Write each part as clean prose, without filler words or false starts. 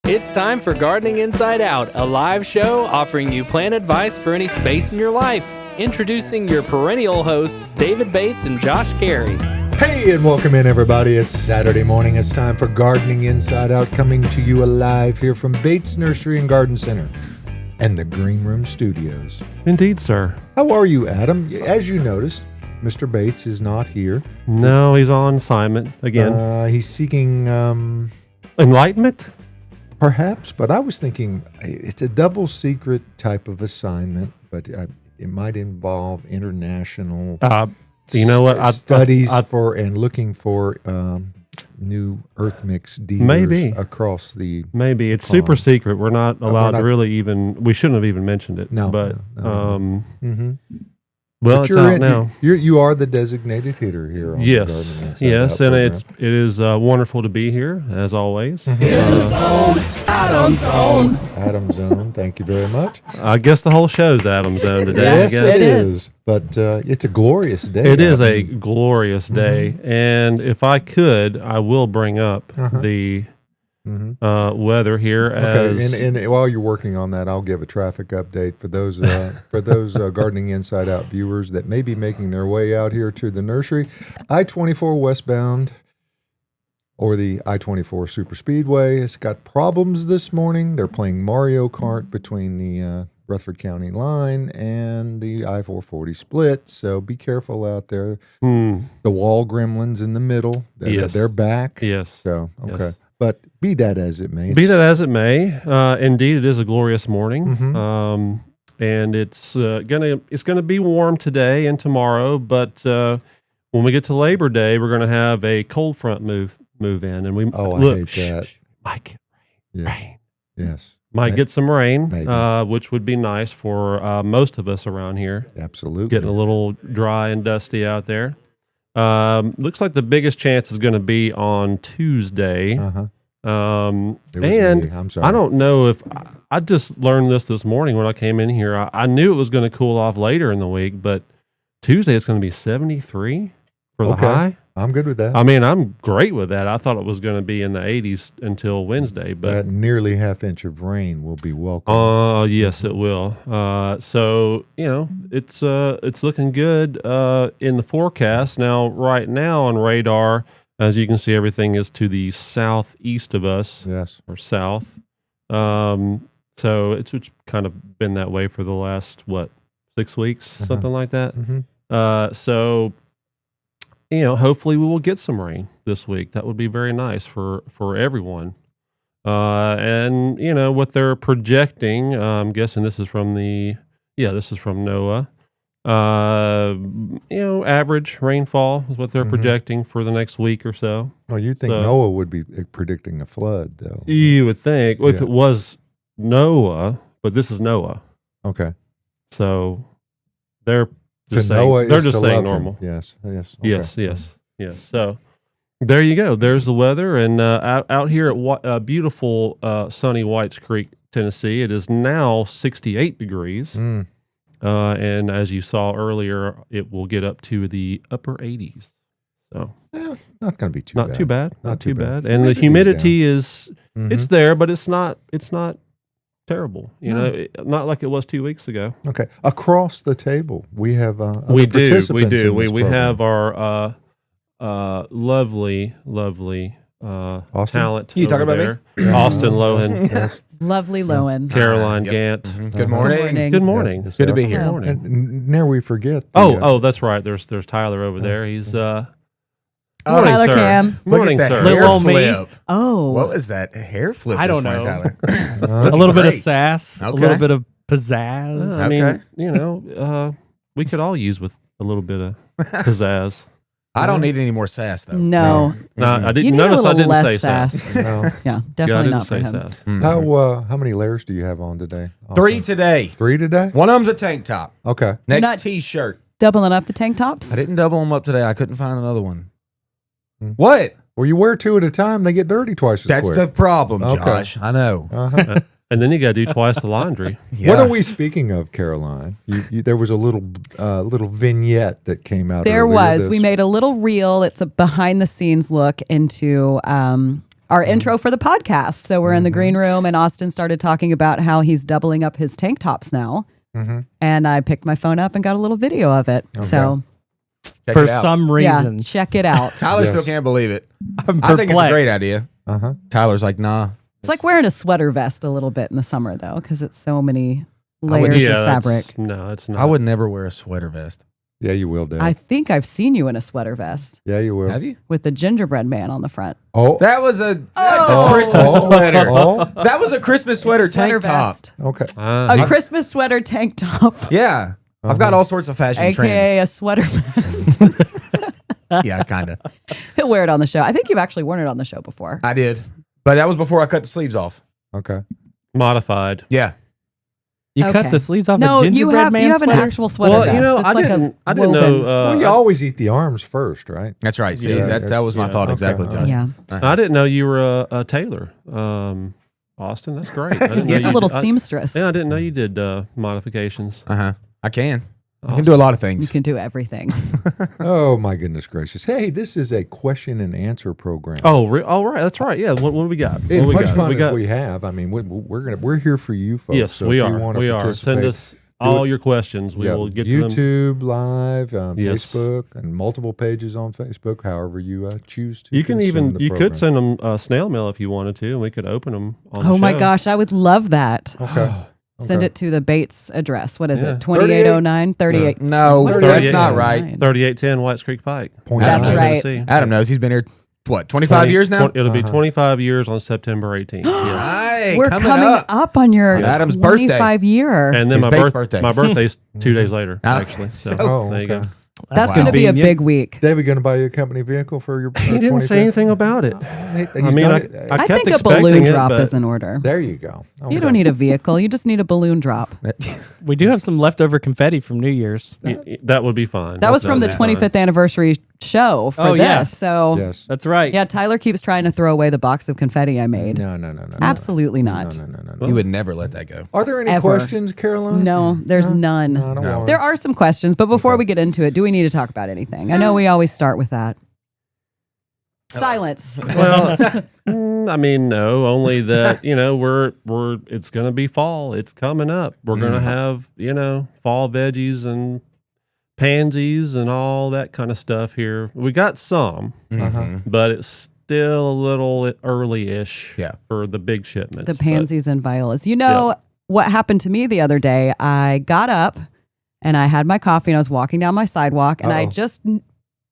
It's time for Gardening Inside Out, a live show offering you plant advice for any space in your life. Introducing your perennial hosts, David Bates and Josh Carey. Hey, and welcome in, everybody. It's Saturday morning. It's time for Gardening Inside Out, coming to you alive here from Bates Nursery and Garden Center and the Green Room Studios. Indeed, sir. How are you, Adam? As you noticed, Mr. Bates is not here. No, he's on assignment again. He's seeking... Enlightenment? Perhaps, but I was thinking it's a double secret type of assignment, but it might involve international you know what? studies for and looking for new earth mix dealers maybe across the maybe it's pond. Super secret. We're not allowed to really even. We shouldn't have even mentioned it. No, but no. Well, but it's out now. You are the designated hitter here. On Yes, the yes, and it is wonderful to be here as always. In the zone, Adam's Zone. Adam's Zone. Thank you very much. I guess the whole show's Adam's Zone today. Yes, I guess. it is. But it's a glorious day. It is a glorious day, and if I could, I will bring up the weather here. Okay, and while you're working on that, I'll give a traffic update for those Gardening Inside Out viewers that may be making their way out here to the nursery. I-24 westbound, or the I-24 Super Speedway, has got problems this morning. They're playing Mario Kart between the Rutherford County line and the I-440 split, so be careful out there. The wall gremlins in the middle, they're back. Yes. So, okay. Yes. But be that as it may. Be that as it may, indeed, it is a glorious morning, and it's gonna be warm today and tomorrow. But when we get to Labor Day, we're gonna have a cold front move in, and we I hate that. Might get rain. Yes, might get some rain, Maybe. which would be nice for most of us around here. Absolutely, Getting a little dry and dusty out there. Looks like the biggest chance is going to be on Tuesday. I'm sorry. I don't know if I just learned this morning when I came in here. I knew it was going to cool off later in the week, but Tuesday it's going to be 73 for the high. I'm good with that. I mean, I'm great with that. I thought it was going to be in the 80s until Wednesday, but that nearly half-inch of rain will be welcome. Yes, it will. So it's looking good in the forecast. Now, right now on radar, as you can see, everything is to the southeast of us. Yes, or south. So it's kind of been that way for the last 6 weeks, something like that. So hopefully we will get some rain this week. That would be very nice for everyone. And what they're projecting, I'm guessing this is from NOAA. Average rainfall is what they're projecting for the next week or so. Oh, you'd think NOAA would be predicting a flood, though. You would think. Well, if it was NOAA, but this is NOAA. Okay. So they're just saying normal. Yes. Okay. Yes. So there you go. There's the weather. And out here at beautiful sunny Whites Creek, Tennessee, it is now 68 degrees. And as you saw earlier, it will get up to the upper 80s. So not going to be too bad. Not too bad. And the humidity is it's there, but it's not terrible. Not like it was 2 weeks ago. Okay. Across the table, we have we do. We program. have our lovely talent. You talking about me? Austin Lohan. Lovely Lohan. Caroline Gant. Good morning. Good morning. Yes, Good to be here. Good morning. And never we forget. That's right. There's Tyler over there. He's morning, Tyler sir. Cam. Morning, Look at sir. that hair Little old me. flip. Oh. What was that hair flip? I don't this morning, know. Tyler? A little bit of Great. sass, a Okay. little bit of pizzazz. I Okay. mean, we could all use with a little bit of pizzazz. I don't need any more sass, though. No. No, I You didn't need notice. a I little didn't less say sass. No. Yeah, Yeah, I definitely didn't not for say him. sass. How many layers do you have on today? 3 today. 3 today? One of them's a tank top. Okay. Next not- T-shirt. Doubling up the tank tops? I didn't double them up today. I couldn't find another one. Hmm. What? Well, you wear 2 at a time; they get dirty twice as That's quick. the problem, Okay. Josh. I know. And then you got to do twice the laundry. Yeah. What are we speaking of, Caroline? There was a little vignette that came out. There earlier was. this- We made a little reel. It's a behind the scenes look into our intro for the podcast. So we're in the green room, and Austin started talking about how he's doubling up his tank tops now. And I picked my phone up and got a little video of it. Okay. So Check For it out. some reason, yeah, check it out. Tyler Yes. still can't believe it. I'm I think it's a perplexed. great idea. Uh-huh. Tyler's like, nah. It's like wearing a sweater vest a little bit in the summer, though, because it's so many would- layers Yeah, of that's- fabric. No, it's not. I would never wear a sweater vest. Yeah, you will, Dad. I think I've seen you in a sweater vest Yeah, you will. Have you? with the gingerbread man on the front. Oh, That's a Christmas oh, sweater. oh, That was a Christmas sweater It's a sweater tank top. vest. okay. A Christmas sweater tank top, Yeah. I've got all sorts of fashion aka trends. a sweater vest. Yeah, kind of. He'll wear it on the show. I think you've actually worn it on the show before. I did. But that was before I cut the sleeves off. Okay. Modified. Yeah. You cut Okay. the sleeves off No, a you gingerbread have man you have an sweater? actual sweater Well, vest. you know, It's I like didn't a know. woven- Well, you always eat the arms first, right? That's right. See, Yeah. that was my Yeah. thought Okay. exactly. All Josh. yeah, I didn't know you were a tailor, Austin. That's great. I didn't know he's a you little did- seamstress. Yeah, I didn't know you did modifications. Uh-huh. I can. I Awesome. can do a lot of You things. can do everything. Oh my goodness gracious! Hey, this is a question and answer program. Oh, all right. That's right. Yeah. What do we got? As What do we much got? fun we as got, we have, I mean, we're here for you folks. Yes, so we if you are. wanna We are. Send participate, us all your questions. We yeah, will get to them. YouTube Live, Yes. Facebook, and multiple pages on Facebook. However you choose to. You can consume even the you program. could send them snail mail if you wanted to, and we could open them on the Oh my show. gosh, I would love that. Okay. Send Okay. it to the Bates address. What is Yeah. it? 2809 38. No, What is that's it? not right. 3810 Whites Creek Pike. Point That's nine. right. Tennessee. Adam knows. He's been here, what, 25 years now? It'll be 25 years on September 18th. Yes. Hey, We're coming up on your Adam's birthday. 25 year. And then His my, Bates birthday. my birtay's 2 days later, Ah, actually. So, Oh, there you go. okay. That's Wow. going to be a Convenient. big week. David going to buy you a company vehicle for your? He didn't say anything about it. I I mean, I I kept think a expecting balloon it, drop but is in order. there you go. Okay. You don't need a vehicle. You just need a balloon drop. We do have some leftover confetti from New Year's. that would be fine. That was from the would be fine. 25th anniversary show for Oh, this. yeah. So, Yes. That's right. yeah, Tyler keeps trying to throw away the box of confetti I made. No. Absolutely not. No. You would never let that go. Are there any Ever. questions, Caroline? No, there's none. I don't want. There are some questions, but before we get into it, do we need to talk about anything? I know we always start with that. Silence. Well, I mean, no, only that, we're it's going to be fall. It's coming up. We're going to have, fall veggies and pansies and all that kind of stuff here. We got some, but it's still a little early-ish Yeah. for the big shipments. The But- pansies and violas. You know what happened to me the other day? I got up and I had my coffee and I was walking down my sidewalk and I Uh-oh. just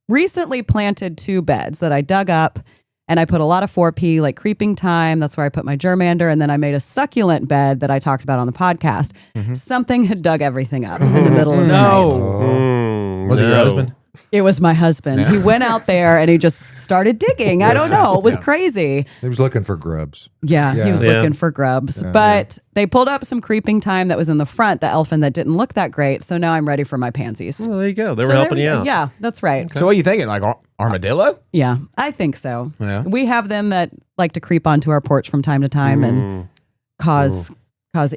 recently planted 2 beds that I dug up and I put a lot of 4P, like creeping thyme. That's where I put my germander. And then I made a succulent bed that I talked about on the podcast. Something had dug everything up in the middle of the No. night. Was it your no. husband? It was my husband. He went out there and he just started digging. I don't know. It was crazy. He was looking for grubs. Yeah, he was Yeah. looking for grubs. But they pulled up some creeping thyme that was in the front, the elfin that didn't look that great. So now I'm ready for my pansies. Well, there you go. They So were there helping we you go. out. Yeah, that's right. So what are you thinking? Like armadillo? Yeah, I think so. Yeah. We have them that like to creep onto our porch from time to time and cause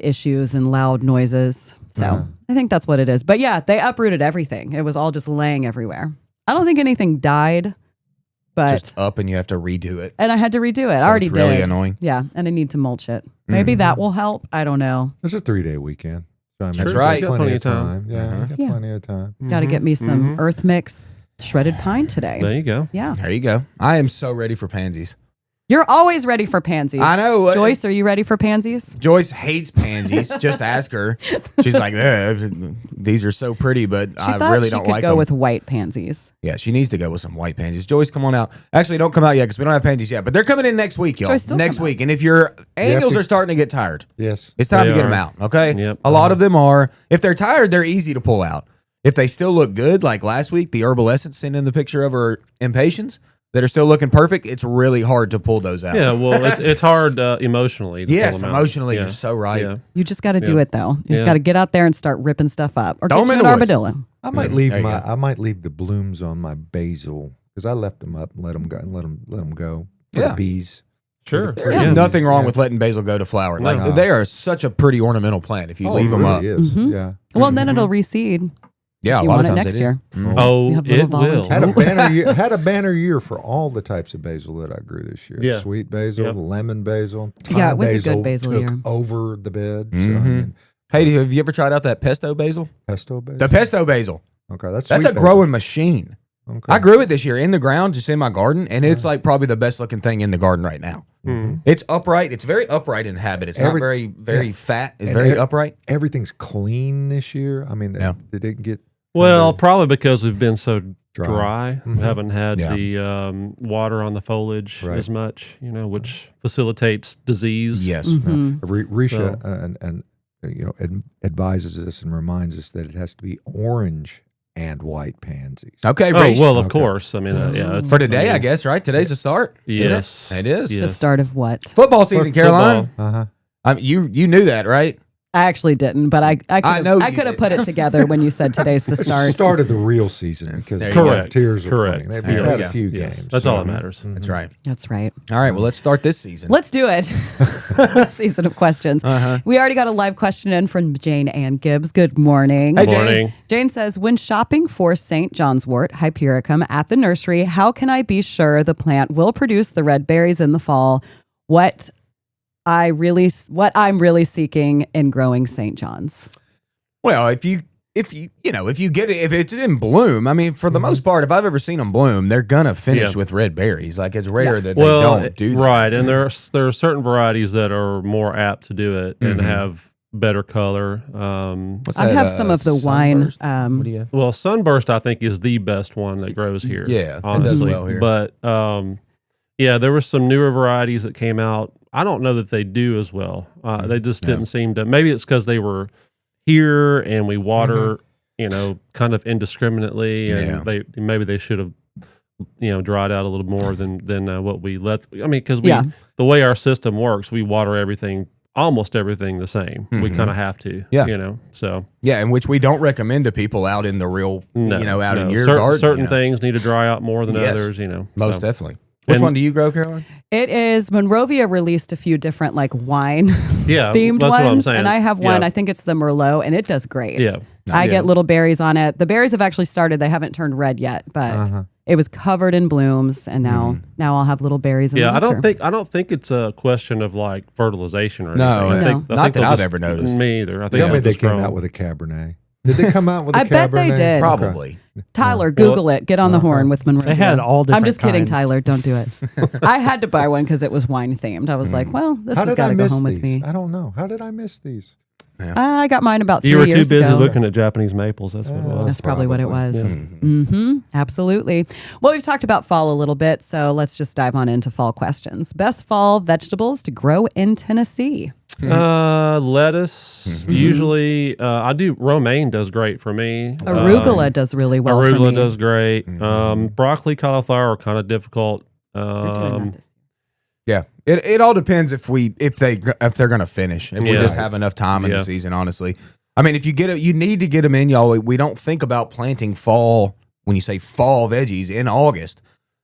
issues and loud noises. So I think that's what it is. But yeah, they uprooted everything. It was all just laying everywhere. I don't think anything died, but Just up and you have to redo it. and I had to redo it. I So already it's really did. annoying. Yeah, and I need to mulch it. Maybe that will help. I don't know. It's a 3-day weekend. So I mean, That's you got right. Plenty of time. Yeah, you got Yeah. plenty of time. Got to get me some earth mix shredded pine today. There you go. Yeah. There you go. I am so ready for pansies. You're always ready for pansies. I know. Joyce, are you ready for pansies? Joyce hates pansies. Just ask her. She's like, these are so pretty, but She I thought really she don't could like go them. with white pansies. Yeah, she needs to go with some white pansies. Joyce, come on out. Actually, don't come out yet because we don't have pansies yet, but they're coming in next week, y'all. Joyce, still Next come week. And if your annuals to- are starting to get tired, Yes. it's time They to get them are. out, okay? Yep. A lot of them are. If they're tired, they're easy to pull out. If they still look good, like last week, the Herbal Essence sent in the picture of her impatiens that are still looking perfect, it's really hard to pull those out. Yeah, well, it's hard emotionally. To Yes, pull them out. emotionally, Yeah. you're so right. Yeah. You just got to do Yeah. it though. You just Yeah. got to get out there and start ripping stuff up, or Throw 'em get in you the an woods. armadillo. I might leave There you my. go. I might leave the blooms on my basil because I left them up and let them go. Let them go. For Yeah. the bees. Sure. There is Yeah. nothing wrong Yeah. with letting basil go to flower. Like No. they are such a pretty ornamental plant if you Oh, leave it them really up. is. Mhm. Yeah. Well, then it'll reseed. Yeah, a You lot want of it times next they do. year. Mhm. Oh, You have little it will. volunteers. Had a banner year for all the types of basil that I grew this year. Yeah. Sweet basil, Yep. lemon basil. Yeah, Thai it was a good basil took year. over the bed. So I Mhm. mean, Hey, have you ever tried out that pesto basil? pesto basil. The pesto basil. Okay, that's That's sweet a growing machine. basil. Okay. I grew it this year in the ground, just in my garden, and it's like probably the best looking thing in the garden right now. Mhm. It's upright. It's very upright in habit. It's not very fat. It's very upright. Everything's clean this year. I mean, they didn't get Well, probably because we've been so Dry. dry. We haven't had Yeah. the water on the foliage Right. as much, which facilitates disease. Yes. Mhm. Risha and advises us and reminds us that it has to be orange and white pansies. Okay, Oh, Reese. well, of Okay. course. I mean, yeah. It's, For today, I mean, guess, right? Today's the start. isn't it? Yes. It is. Yeah. The start of what? Football season, Caroline. Football. Uh-huh. You knew that, right? I actually didn't, but I know you could have did. put it together when you said today's the It's the start. start of the real season because There the you go. Volunteers are Correct. playing. They've There had you a go. few Yes. games. That's all that matters. That's right. That's right. All right, well, let's start this season. Let's do it. Season of questions. We already got a live question in from Jane Ann Gibbs. Good morning. Hey, Jane. Morning. Jane says, when shopping for St. John's wort, Hypericum, at the nursery, how can I be sure the plant will produce the red berries in the fall? What I'm really seeking in growing St. John's. Well, if you get it, if it's in bloom, I mean, for the most part, if I've ever seen them bloom, they're gonna finish Yeah. with red berries. Like it's rare that they Well, don't do that. right, and there are certain varieties that are more apt to do it and have better color. What's I that, have some of the wine. Sunburst? What do you? Well, Sunburst I think is the best one that grows here. Yeah, it does honestly. well here. But yeah, there were some newer varieties that came out. I don't know that they do as well. They just didn't seem to. Maybe it's because they were here and we water, kind of indiscriminately, and they should have, dried out a little more than what we let. I mean, because the way our system works, we water almost everything the same. We kind of have to, so. Yeah, and which we don't recommend to people out in the real, in your garden. Certain things need to dry out more than others, Most so. definitely. Which one do you grow, Caroline? It is Monrovia released a few different wine themed that's what I'm ones, saying. and I have one. Yeah. I think it's the Merlot, and it does great. Yeah. I get little berries on it. The berries have actually started. They haven't turned red yet, but it was covered in blooms, and now I'll have little berries. In the winter. I don't think it's a question of like fertilization or No, anything. I no. think Not they'll that I've just- ever noticed. Me either. I think Tell me they'll they just came grow. out with a Cabernet. Did they come out with a I Cabernet? bet they did. Probably. Tyler, Google it. Get on the horn with Monrovia. They had all different I'm just kidding, kinds. Tyler. Don't do it. I had to buy one because it was wine themed. I was like, well, this How has did got I to go miss home these? with me. I don't know. How did I miss these? I got mine about 3 You were too years busy ago. looking at Japanese maples. That's what it was. That's probably what it Probably. was. Absolutely. Well, we've talked about fall a little bit, so let's just dive on into fall questions. Best fall vegetables to grow in Tennessee. Lettuce. Usually, I do. Romaine does great for me. Arugula does really well for Arugula me. does great. Broccoli, cauliflower are kind of difficult. We're doing that this Yeah, it all depends if they're gonna finish. If we Yeah. just have enough time in the Yeah. season, honestly. I mean, if you you need to get them in, y'all. We don't think about planting fall when you say fall veggies in August,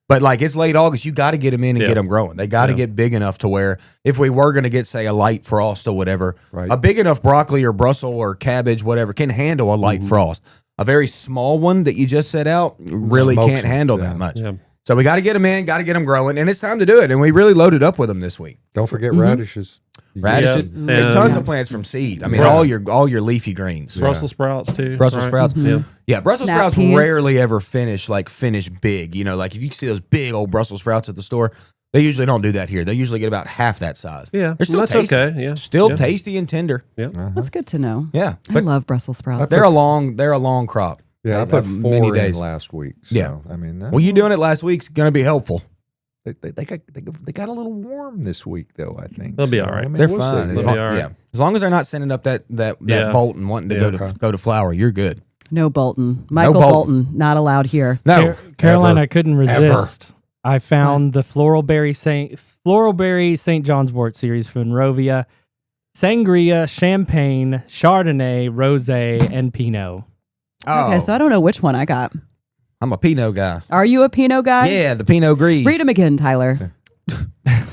but like it's late August, you got to get them in and Yeah. get them growing. They got to get big enough to where if we were gonna get say a light frost or whatever, Right. a big enough broccoli or Brussels or cabbage, whatever, can handle a light frost. A very small one that you just set out really Smokes can't them, handle yeah. that much. Yeah. So we got to get them in, got to get them growing, and it's time to do it. And we really loaded up with them this week. Don't forget radishes. Radishes. Yeah. There's And- tons of plants from seed. I mean, Right. all your leafy greens. Brussels sprouts too. Brussels right? sprouts. Yeah. Yeah, Brussels Snap sprouts peas. rarely ever finish big. Like if you see those big old Brussels sprouts at the store, they usually don't do that here. They usually get about half that size. Yeah. They're still That's tasty. okay. Yeah. Still Yeah. tasty and tender. Yeah. That's good to know. Yeah, I but love Brussels sprouts. they're a long crop. Yeah, I They put have 4 many in days. last week. So, Yeah. I mean, Well, you doing it last week's going to be helpful. they got a little warm this week, though. I think They'll be So, all right. I mean, They're we'll fine. see. They'll be all right. Yeah, as long as they're not sending up that Yeah. bolt and wanting to Yeah. go to flower, you're good. No Bolton. Michael Bolton. Bolton, not allowed here. No, Caroline, ever. I couldn't resist. I found the Floral Berry St. John's Wort series from Monrovia, Sangria, Champagne, Chardonnay, Rosé, and Pinot. Oh, Okay, so I don't know which one I got. I'm a Pinot guy. Are you a Pinot guy? Yeah, the Pinot Gris. Read them again, Tyler.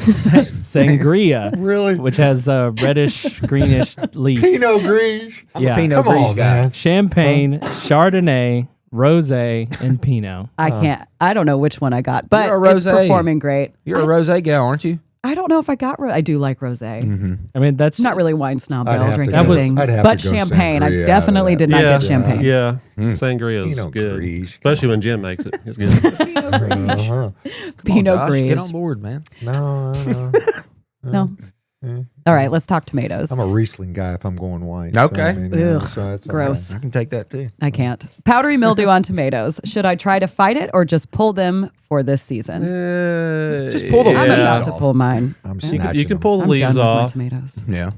Sangria, Really? which has a reddish greenish leaf. Pinot Gris. I'm Yeah. a Pinot Come Gris on, guy. man. Champagne, Chardonnay, Rosé, and Pinot. I can't. I don't know which one I got, but You're a it's rosé. performing great. You're a rosé gal, aren't you? I don't know if I got. I do like rosé. I mean, that's I'm not really wine snob. I'd I'll have drink to go- anything, I'd have but to go champagne. I sangria definitely out of did that. not Yeah. get champagne. Yeah, sangria is Pinot good, Gris. especially when Jim makes it. It's good. Uh-huh. Come on, Pinot Josh, Gris. get on board, man. No. No. All right, let's talk tomatoes. I'm a Riesling guy if I'm going white. Okay. Ugh, so that's gross. I can take that too. I can't. Powdery mildew on tomatoes. Should I try to fight it or just pull them for this season? Just pull the I'm leaves about off. to pull mine. I'm You snatching can them. pull the I'm leaves done with my off. tomatoes. Yeah.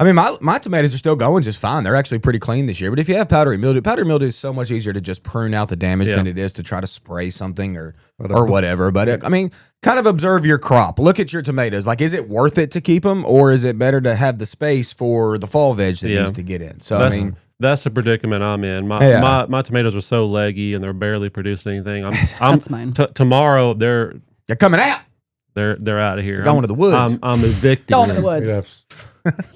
I mean, my tomatoes are still going just fine. They're actually pretty clean this year. But if you have powdery mildew is so much easier to just prune out the damage Yeah. than it is to try to spray something or whatever. But I mean, kind of observe your crop. Look at your tomatoes. Like, is it worth it to keep them, or is it better to have the space for the fall veg that Yeah. needs to get in? So That's, I mean, that's the predicament I'm in. My tomatoes are so leggy and they're barely producing anything. I'm That's mine. Tomorrow they're coming out. out of here. Going to the woods. I'm evicting Going to them. the woods. Yes.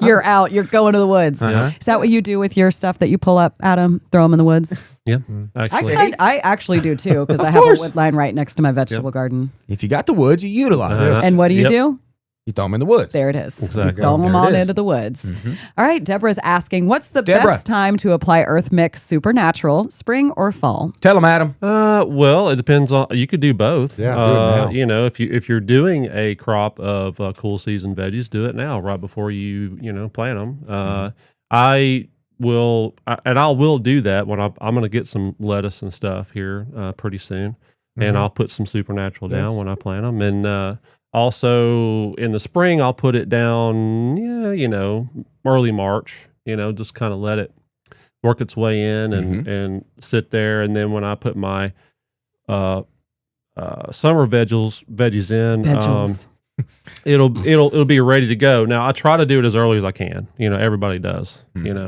You're out. You're going to the woods. Uh-huh. Is that what you do with your stuff that you pull up, Adam? Throw them in the woods? Yeah, I, actually. I actually do too, because I have course. a wood line right next to my vegetable garden. If you got the woods, you utilize Uh-huh. it. And what do you Yep. do? You throw them in the woods. There it is. Exactly. Throw them There it on is. into the woods. All right. Deborah's asking, what's the Deborah. best time to apply Earth Mix Supernatural, spring or fall? Tell them, Adam. Well, it depends on. You could do both. Yeah, do it now. You know, if you're doing a crop of cool season veggies, do it now, right before you plant them. I will do that when I'm going to get some lettuce and stuff here pretty soon, and I'll put some Supernatural down when I plant them, and also in the spring I'll put it down. Early March. Just kind of let it work its way in and sit there, and then when I put my summer veggies in, Veggies. it'll be ready to go. Now I try to do it as early as I can. Everybody does.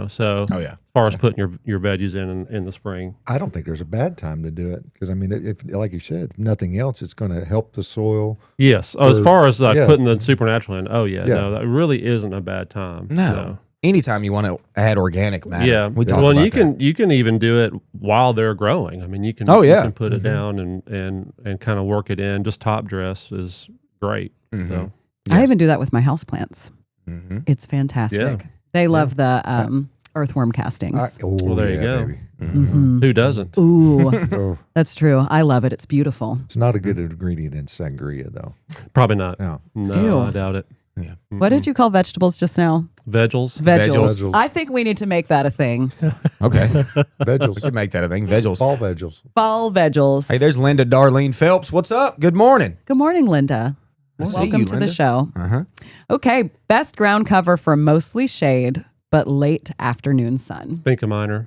So Oh, yeah. as far as putting your veggies in the spring. I don't think there's a bad time to do it because I mean, if like you said, if nothing else, it's going to help the soil. Yes. As Or- far as yeah. putting the Supernatural in, Yeah. no, that really isn't a bad time. No. Anytime you want to add organic matter. Yeah. We talk Well, about you can even do it while they're growing. I mean, you can. Oh, yeah. You can put it down and kind of work it in. Just top dress is great. So I even do that with my houseplants. Mm-hmm. It's fantastic. Yeah. They love the earthworm castings. Oh, there you yeah, go. baby. who doesn't? Ooh, Oh, that's true. I love it. It's beautiful. it's not a good ingredient in sangria, though. Probably not. No. No, Ew. I doubt it. Yeah. What did you call vegetables just now? Vegels. Vegels. Vegels. I think we need to make that a thing. Okay. We Vegels. can make that a thing. Vegels. Fall vegels. Fall vegels. Hey, there's Linda Darlene Phelps. What's up? Good morning. Good morning, Linda. I see Welcome you, to Linda. the show. Uh-huh. Okay, best ground cover for mostly shade but late afternoon sun. Think of minor.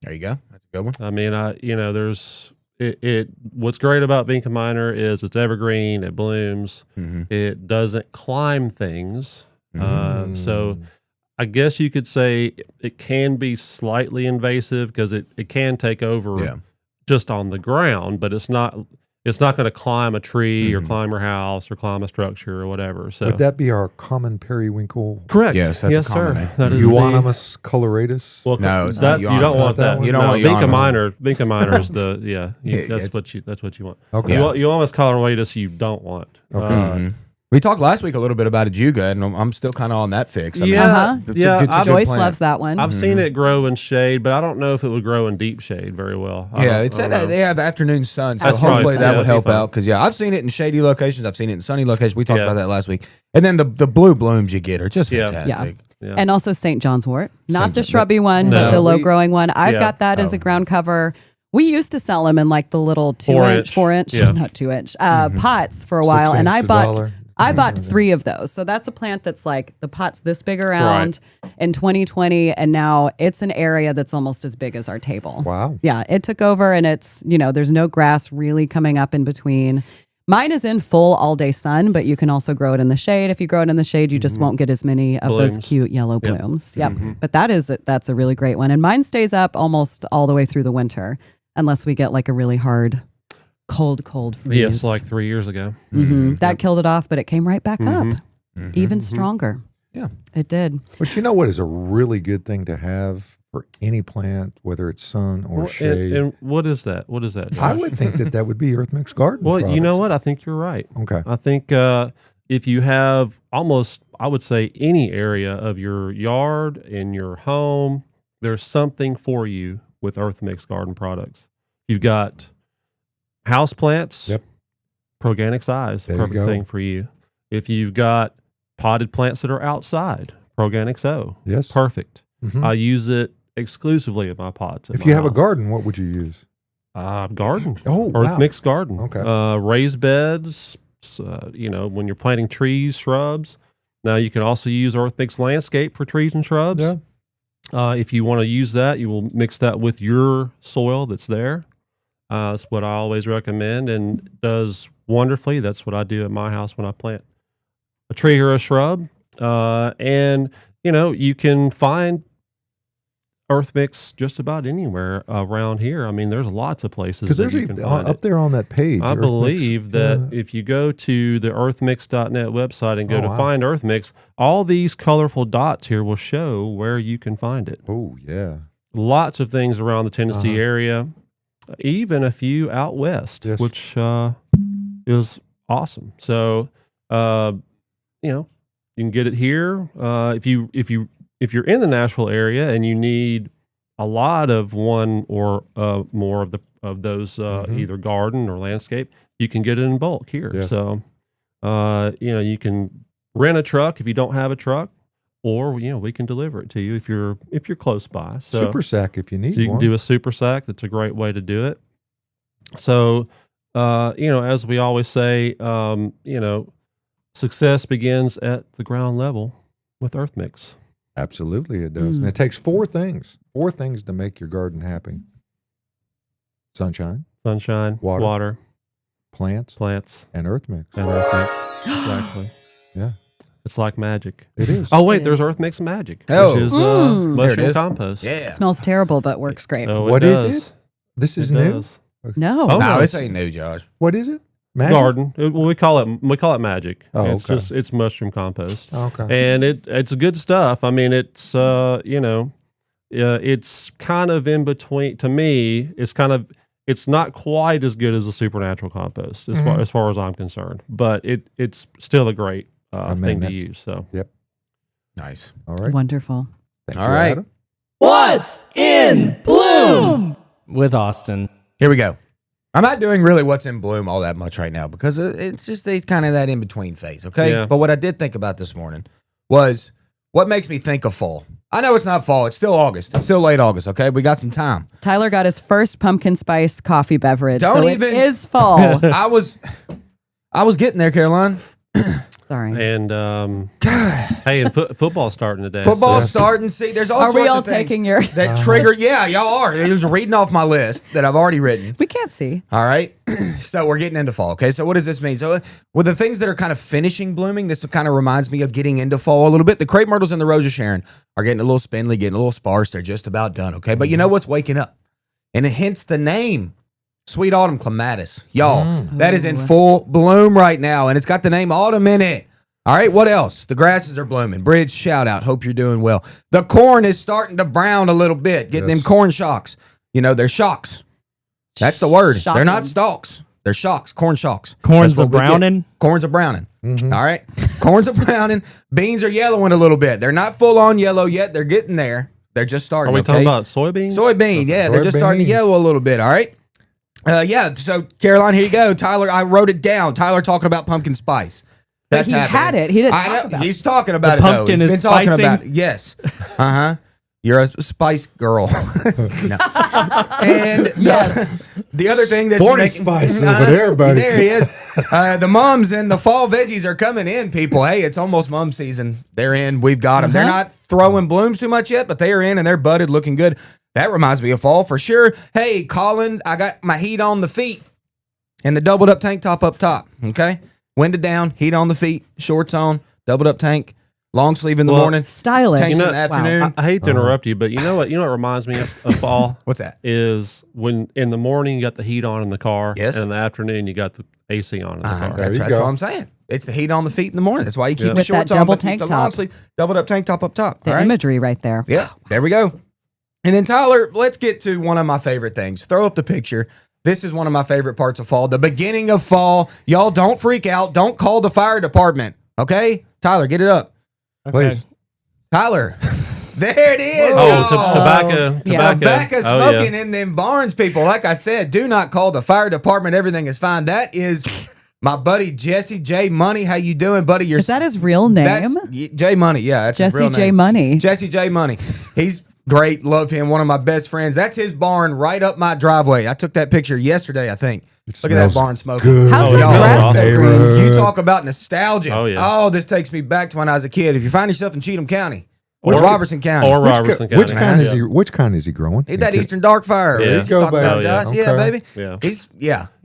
There you go. That's a good one. I mean, there's it. What's great about Vinca minor is it's evergreen. It blooms. Mm-hmm. It doesn't climb things. So I guess you could say it can be slightly invasive because it can take over Yeah. just on the ground, but it's not going to climb a tree or climb your house or climb a structure or whatever. So Would that be our common periwinkle? correct. Yes, that's a yes, common sir. name. That is Euonymus coloratus? Well, No, it's that, not you don't Euonymus. want that. Not that You don't no, want Vinca Euonymus. minor. Vinca minor is the Yeah, that's it's- what you want. Okay. You almost coloratus you don't want. Okay. We talked last week a little bit about ajuga, and I'm still kind of on that fix. I mean, Yeah, Uh-huh. it's a yeah. good- it's a good Joyce plant. loves that one. I've seen it grow in shade, but I don't know if it would grow in deep shade very well. Yeah, it's I don't know. they have afternoon sun, so That's probably hopefully fine. that Yeah, would help it'd be out. Because I've seen it in shady locations, I've seen it in sunny locations. We talked Yeah. about that last week, and then the blue blooms you get are just Yeah. fantastic. Yeah. And also St. John's wort. Not St. the John- shrubby one, No. but the We- low growing one. I've Yeah. got that as a ground cover. We used to sell them in like the little 4-inch. 4-inch, Yeah. not 2-inch, pots for a while. And 6 I inch, bought $1. I bought 3 of those. So that's a plant that's like the pot's this big around in 2020. And now it's an area that's almost as big as our table. Wow. Yeah, it took over and it's, there's no grass really coming up in between. Mine is in full all day sun, but you can also grow it in the shade. If you grow it in the shade, you just won't get as many of those Blooms. cute yellow blooms. Yep. But that's a really great one. And mine stays up almost all the way through the winter, unless we get like a really hard cold freeze. Yes, like 3 years ago. That killed it off, but it came right back up, even stronger. Yeah, it did. But you know what is a really good thing to have for any plant, whether it's sun or shade? And what is that? What is that, Josh? I would think that would be Earth Mix Garden. Well, you know products. what? I think you're right. Okay. I think if you have almost, I would say, any area of your yard, in your home, there's something for you with Earth Mix Garden products. You've got house plants, Yep. Proganic Size, There you perfect go. thing for you. If you've got potted plants that are outside, Proganic O, Yes. perfect. Mhm. I use it exclusively in my pots. If you have a garden, what would you use? Garden. Oh, Earth wow. Mix Garden. Okay. Raised beds, when you're planting trees, shrubs. Now you can also use Earth Mix Landscape for trees and shrubs. Yeah. If you want to use that, you will mix that with your soil that's there. That's what I always recommend, and it does wonderfully. That's what I do at my house when I plant a tree or a shrub. And you can find Earth Mix just about anywhere around here. I mean, there's lots of places Because that there's you can find up it. there on that page. I Earth Mix. believe that if you go to the earthmix.net website and go Oh, to wow. find Earth Mix, all these colorful dots here will show where you can find it. Oh, yeah. Lots of things around the Tennessee Uh-huh. area, even a few out west, Yes. which is awesome. So, you can get it here. If you're in the Nashville area and you need a lot of one or more of those either garden or landscape, you can get it in bulk here. Yes. So, you can rent a truck if you don't have a truck, or we can deliver it to you if you're close by. So, Super sack if you need so you can one. do a super sack. That's a great way to do it. So, as we always say, success begins at the ground level with Earth Mix. Absolutely, it does. And it takes four things to make your garden happy: sunshine, Sunshine, Water. water, plants, and Earth Mix. and Earth Mix. Exactly. Yeah, It's like magic. it is. Oh, wait, It there's is. Earth Mix Magic, Oh. which is Mm. There it mushroom is. compost. Yeah. It smells terrible, but works great. Oh, What it is does. it? This is It new. does. No. Oh, No, no, this it's- ain't new, Josh. What is it? Magic? Garden. We call it magic. Oh, It's okay. it's mushroom compost. Okay. And it's good stuff. I mean, it's it's kind of in between. To me, it's not quite as good as a supernatural compost as far as I'm concerned, but it's still a great thing to Amendment. use. So Nice. All right. Wonderful. Thank All you, right. Adam. What's in bloom with Austin? Here we go. I'm not doing really what's in bloom all that much right now because it's just kind of that in between phase, okay? Yeah. But what I did think about this morning was what makes me think of fall. I know it's not fall. It's still August. It's still late August, okay? We got some time. Tyler got his first pumpkin spice coffee beverage. Don't so even- It is fall. I was getting there, Caroline. Sorry. and hey, and football's starting today. Football's so- starting. See, there's all Are sorts we all of things taking your? that trigger. Yeah, y'all are. You're just reading off my list that I've already written. We can't see. All right. So we're getting into fall. Okay. So what does this mean? So with the things that are kind of finishing blooming, this kind of reminds me of getting into fall a little bit. The crepe myrtles and the rose of Sharon are getting a little spindly, getting a little sparse. They're just about done. Okay. But you know what's waking up? And it hence the name. Sweet Autumn Clematis. Y'all, that is in full bloom right now. And it's got the name autumn in it. All right, what else? The grasses are blooming. Bridge, shout out. Hope you're doing well. The corn is starting to brown a little bit, getting them Yes. corn shocks. They're shocks. That's the word. Shocking. They're not stalks. They're shocks, corn shocks. Corn's That's a what we get. browning. Corn's a browning. All right. Corn's a browning. Beans are yellowing a little bit. They're not full on yellow yet. They're getting there. They're just starting. Are we talking okay? about soybeans? Soybean, yeah, they're just starting to Soybeans. yellow a little bit. All right. Yeah. So Caroline, here you go. Tyler, I wrote it down. Tyler talking about pumpkin spice. But he had it. He didn't talk about it. He's talking about The it though. pumpkin He's is been talking spicing? about it. Yes. You're a spice girl. No. And the other thing that's Born spice over there, buddy. There he is. The mums and the fall veggies are coming in, people. Hey, it's almost mum season. They're in. We've got them. They're not throwing blooms too much yet, but they are in and they're budded, looking good. That reminds me of fall for sure. Hey, Colin, I got my heat on the feet and the doubled up tank top up top. Okay. Winded down, heat on the feet, shorts on, doubled up tank. long sleeve in the Well, morning, Stylish. tanks You know, in the afternoon. I hate to interrupt you, but you know what? You know what reminds me of fall What's that? is when in the morning you got the heat on in the car, Yes. and in the afternoon you got the AC on in the car. There That's you what go. I'm saying. It's the heat on the feet in the morning. That's why you keep Yeah. the With shorts that on, double but keep tank the long top. sleeve, doubled up tank top up top. The all right? imagery right there. Yeah, there we go. And then Tyler, let's get to one of my favorite things. Throw up the picture. This is one of my favorite parts of fall. The beginning of fall. Y'all don't freak out. Don't call the fire department. Okay? Tyler, get it up. Please. Tyler. There it is. Oh, y'all. tobacco. Yeah. Tobacco Oh, smoking in them barns, people. Like I said, do not call the fire department. Everything is fine. That is my buddy Jesse J Money. How you doing, buddy? Is that his real name? That's J Money. Yeah, that's his Jesse real J name. Money. Jesse J Money. He's great. Love him. One of my best friends. That's his barn right up my driveway. I took that picture yesterday, I think. Look at that smells barn smoking. good. How's Oh, the yeah. grass so green? Neighborhood. You talk about nostalgia. Oh, yeah. Oh, this takes me back to when I was a kid. If you find yourself in Cheatham County or Or- Robertson County, Or Which, Robertson which County. kind is Yeah. he? Which kind is he growing? ain't that Eastern Dark Fire? Yeah. You There you go, talk about baby. Josh? Okay. Yeah, baby. Yeah. He's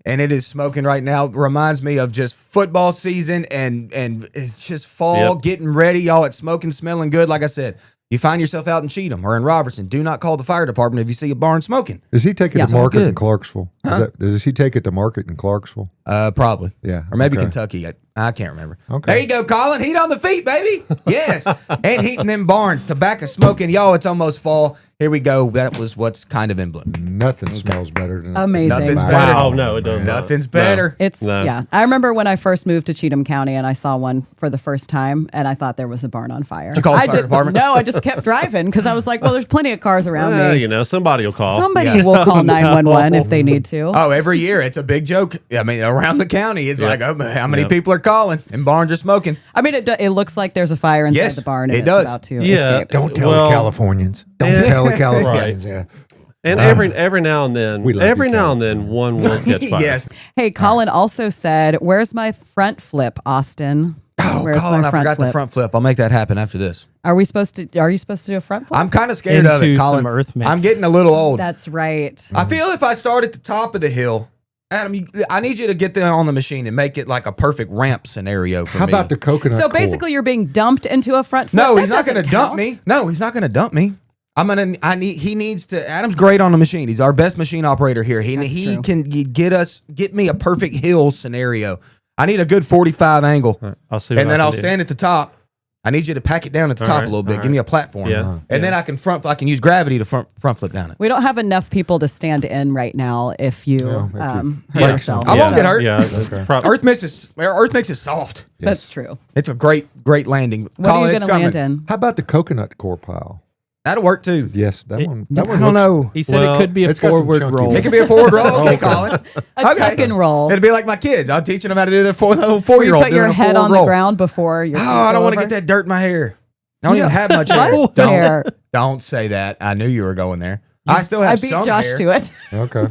and it is smoking right now. Reminds me of just football season and it's just fall, Yep. getting ready, y'all. It's smoking, smelling good. Like I said, you find yourself out in Cheatham or in Robertson, do not call the fire department if you see a barn smoking. Does he take it Yeah. to market Sounds in good. Clarksville? Does he take it to market in Clarksville? Probably. Yeah, Or maybe okay. Kentucky. I can't remember. Okay. There you go, Colin. Heat on the feet, baby. Yes. And heating them barns. Tobacco smoking. Y'all, it's almost fall. Here we go. That was what's kind of in bloom. Nothing smells better than Amazing. Nothing's tobacco. better. Wow, no, it doesn't. Nothing's better. It's No. yeah. I remember when I first moved to Cheatham County and I saw one for the first time and I thought there was a barn on fire. you call the I fire department? No, I just kept driving because I was like, well, there's plenty of cars around me. You know, somebody will call. Somebody Yeah. will call 911 if they need to. Oh, every year it's a big joke. I mean, around the county, it's like, oh, how many Yep. people are calling and barns are smoking? I mean, it looks like there's a fire inside Yes, the barn and it it's does. about to Yeah. escape. Don't tell Well- the Californians. Don't tell the Californians. Yeah. And every now and then, We love every you, now and then, one will catch fire. Yes. Hey, Colin also said, "Where's my front flip, Austin? Oh, Where's Colin, my I forgot flip? the front flip. I'll make that happen after this. Are you supposed to do a front flip? I'm kind of scared of it, Into Colin. some earth mix. I'm getting a little old. That's right. I feel if I start at the top of the hill, Adam, I need you to get there on the machine and make it like a perfect ramp scenario for How me. about the coconut? So core? basically, you're being dumped into a front flip. No, That he's not going to doesn't dump count. me. No, he's not going to dump me. He needs to. Adam's great on the machine. He's our best machine operator here. He true. can get me a perfect hill scenario. I need a good 45 angle, I'll see. What and then I I'll can do. stand at the top. I need you to pack it down at the All top right, a little bit. all Give me a platform, Yeah. and then I can use gravity to front flip down it. We don't have enough people to stand in right now. If you No, if you hurt Yeah. yourself, I won't get hurt. Yeah, Earth makes it soft. That's true. It's a great landing. What Colin, are you it's going to land coming. in? How about the coconut core pile? That'll work too. Yes, that one. That I one don't looks- know. He said Well, it could be a it's got some forward chunky roll. ones. It could be a forward roll. Okay, Colin. A tuck and roll. It'd be like my kids. I'm teaching them how to do their Where you 4-year-old. put your head on the ground before your Oh, feet I don't go want to over. get that dirt in my hair. I don't You even don't- have much hair. What hair? Don't say that. I knew you were going there. I still have I beat some Josh hair. to it. Okay.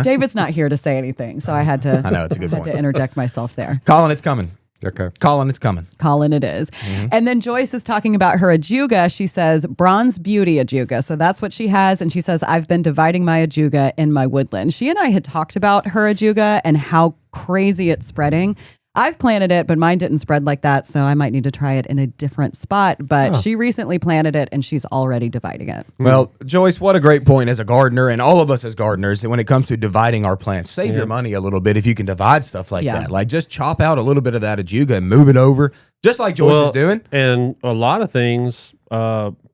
David's not here to say anything, so I had to. I know, it's a good had point. to interject myself there. Colin, it's coming. Okay. Colin, it's coming. Colin, it is. And then Joyce is talking about her ajuga. She says bronze beauty ajuga. So that's what she has. And she says, I've been dividing my ajuga in my woodland. She and I had talked about her ajuga and how crazy it's spreading. I've planted it, but mine didn't spread like that. So I might need to try it in a different spot. But she recently planted it and she's already dividing it. Well, Joyce, what a great point as a gardener and all of us as gardeners when it comes to dividing our plants. Save your money a little bit if you can divide stuff like Yeah. that. Like just chop out a little bit of that ajuga and move it over, just like Joyce is doing. And a lot of things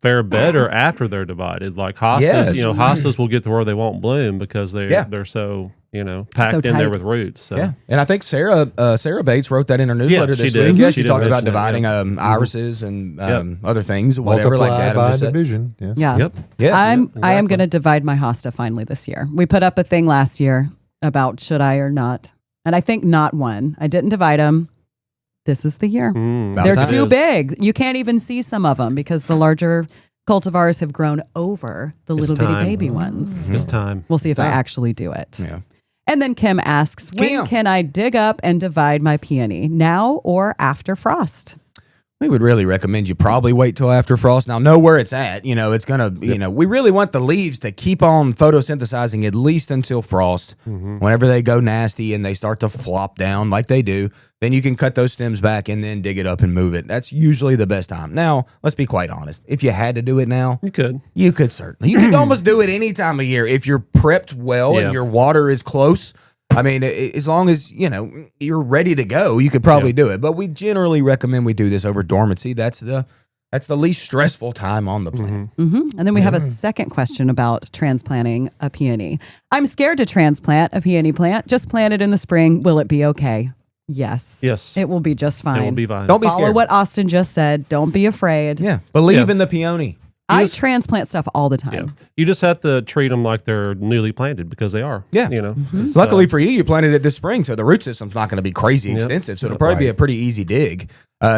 fare better after they're divided. Like hostas, Yes. hostas will get to where they won't bloom because they're so packed in there tight. with roots. So. Yeah, and I think Sarah Bates wrote that in her newsletter she this did. week. Yeah, Mhm. she She did talked about mention that, dividing yeah. irises and other things, whatever Multiply like that. by Just said- division. Yeah. Yeah. Yep. Yes, I am exactly. going to divide my hosta finally this year. We put up a thing last year about should I or not. And I think not one. I didn't divide them. This is the year. About They're time. too It is. big. You can't even see some of them because the larger cultivars have grown over the It's little bitty time. baby ones. It's time. We'll see if I time. actually do it. Yeah. And then Kim asks, when Kim. can I dig up and divide my peony? Now or after frost? We would really recommend you probably wait till after frost. Now, know where it's at. It's going to, we really want the leaves to keep on photosynthesizing at least until frost. Whenever they go nasty and they start to flop down like they do, then you can cut those stems back and then dig it up and move it. That's usually the best time. Now, let's be quite honest. If you had to do it now, You could. you could certainly. You could almost do it any time of year if you're prepped well and your water is close. I mean, as long as, you're ready to go, you could probably do it. But we generally recommend we do this over dormancy. That's the least stressful time on the plant. And then we have a second question about transplanting a peony. I'm scared to transplant a peony plant. Just plant it in the spring. Will it be okay? Yes. Yes. It will be just fine. It will be fine. Don't be Follow scared. what Austin just said. Don't be afraid. Yeah. Believe in the peony. I transplant stuff all the time. You just have to treat them like they're newly planted because they are. Yeah. So- Luckily for you planted it this spring, so the root system's not going to be crazy extensive. So it'll probably be a pretty easy dig.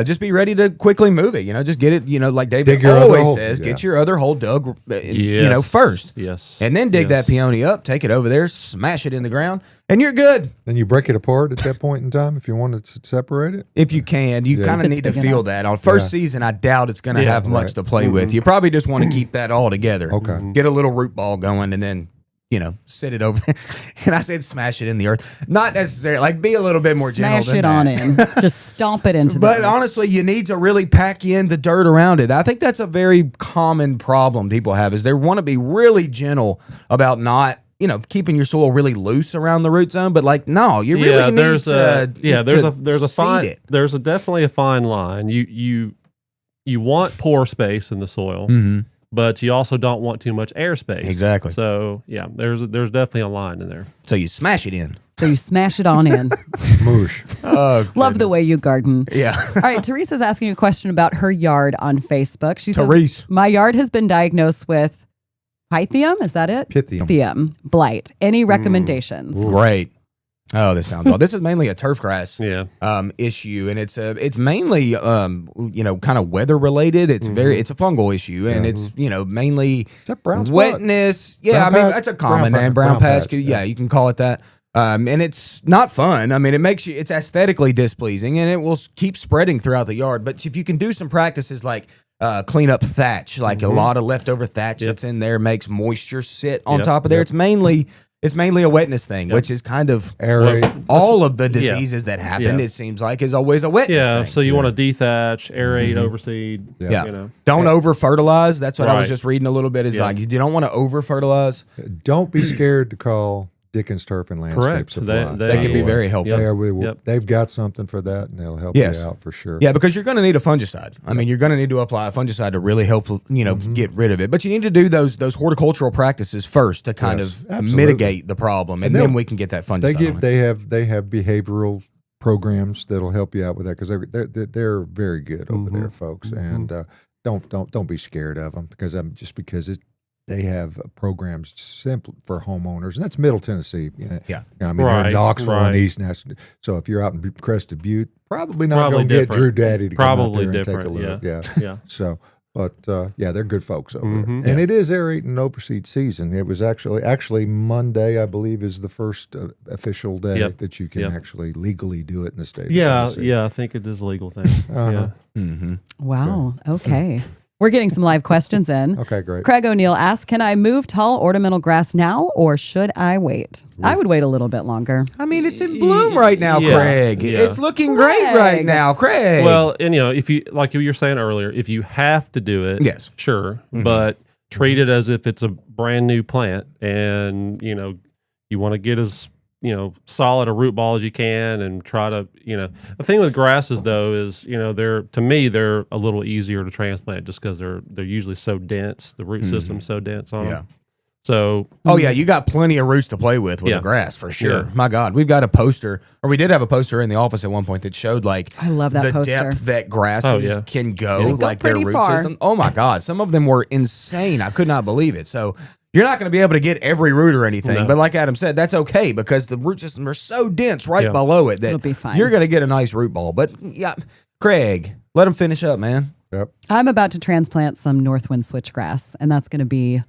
Just be ready to quickly move it. Just get it. Like David Dig your other always hole. says, Yeah. get your other hole dug. Yes. First. Yes. And then dig that peony up, take it over there, smash it in the ground, and you're good. Then you break it apart at that point in time if you want to separate it. If you can, you kind of If it's need to big feel enough. that. On first season, I doubt it's going to have much to play with. You probably just want to keep that all together. Okay. Get a little root ball going and then, sit it over there. And I said smash it in the earth. Not necessarily, like be a little bit more Smash gentle it than on that. in. Just stomp it into the But earth. honestly, you need to really pack in the dirt around it. I think that's a very common problem people have is they want to be really gentle about not keeping your soil really loose around the root zone, but no, you really need there's to a seed fine it. there's definitely a fine line. You want pore space in the soil, but you also don't want too much airspace. Exactly. So there's definitely a line in there. So you smash it in. So you smash it on in. Moosh. Love the way you garden. Yeah. All right, Teresa's asking a question about her yard on Facebook. She Therese. says, my yard has been diagnosed with Pythium, is that it? Pythium. Blight. Any recommendations? Great. Oh, this sounds well. This is mainly a turf grass issue, and it's mainly kind of weather related. It's it's a fungal issue, and it's mainly Is that brown spot? wetness. Yeah, Brown I mean patch? that's a common Brown name, patch, brown brown patch. patch, Yeah, you can call it that. And it's not fun. I mean, it's aesthetically displeasing, and it will keep spreading throughout the yard. But if you can do some practices like clean up thatch, like a lot of leftover thatch that's in there makes moisture sit on top of there. It's mainly a wetness thing, which is kind of Aerate. all of the diseases that happen. It seems like is always a wetness thing. So you want to dethatch, aerate, overseed. Yeah. Don't over fertilize. That's what I was Right. just reading a little bit. Is like you don't want to over fertilize. Don't be scared to call Dickens Turf and Landscape Correct. Supply. They can be very helpful. They've got something for that, and they'll help Yes. you out for sure. Yeah, because you're going to need a fungicide. I mean, you're going to need to apply a fungicide to really help, get rid of it. But you need to do those horticultural practices first to kind of absolutely. mitigate the problem, and then we can get that fungicide. They have behavioral programs that'll help you out with that because they're very good over there, folks. And don't be scared of them because they have programs simple for homeowners, and that's Middle Tennessee. Yeah. I mean, they're in Knoxville and East Nashville. So if you're out in Crested Butte, probably not going to get Drew Daddy to come out there and take a look. Yeah. So, but they're good folks over there. And it is aerate and overseed season. It was actually Monday, I believe, is the first official day that you can actually legally do it in the state. of Tennessee. I think it is a legal thing. Wow. Okay. We're getting some live questions in. Okay, great. Craig O'Neill asks, can I move tall ornamental grass now or should I wait? I would wait a little bit longer. I mean, it's in bloom right now, Yeah. Craig. Yeah. It's looking great right now, Craig. Well, and if you like you were saying earlier, if you have to do it, Yes. sure, but treat it as if it's a brand new plant, and you want to get as solid a root ball as you can, and try to the thing with grasses though is they're a little easier to transplant just because they're usually so dense, the root system's so dense on them. So you got plenty of roots to play with the grass for sure. Yeah. My God, we did have a poster in the office at one point that showed I love that the poster. depth that grasses can go, Go like their pretty root far. system. Oh my God, some of them were insane. I could not believe it. So you're not going to be able to get every root or anything, No. but like Adam said, that's okay because the root systems are so dense right below it that It'll be fine. you're going to get a nice root ball. But yeah, Craig, let him finish up, man. Yep. I'm about to transplant some Northwind switchgrass, and that's going to be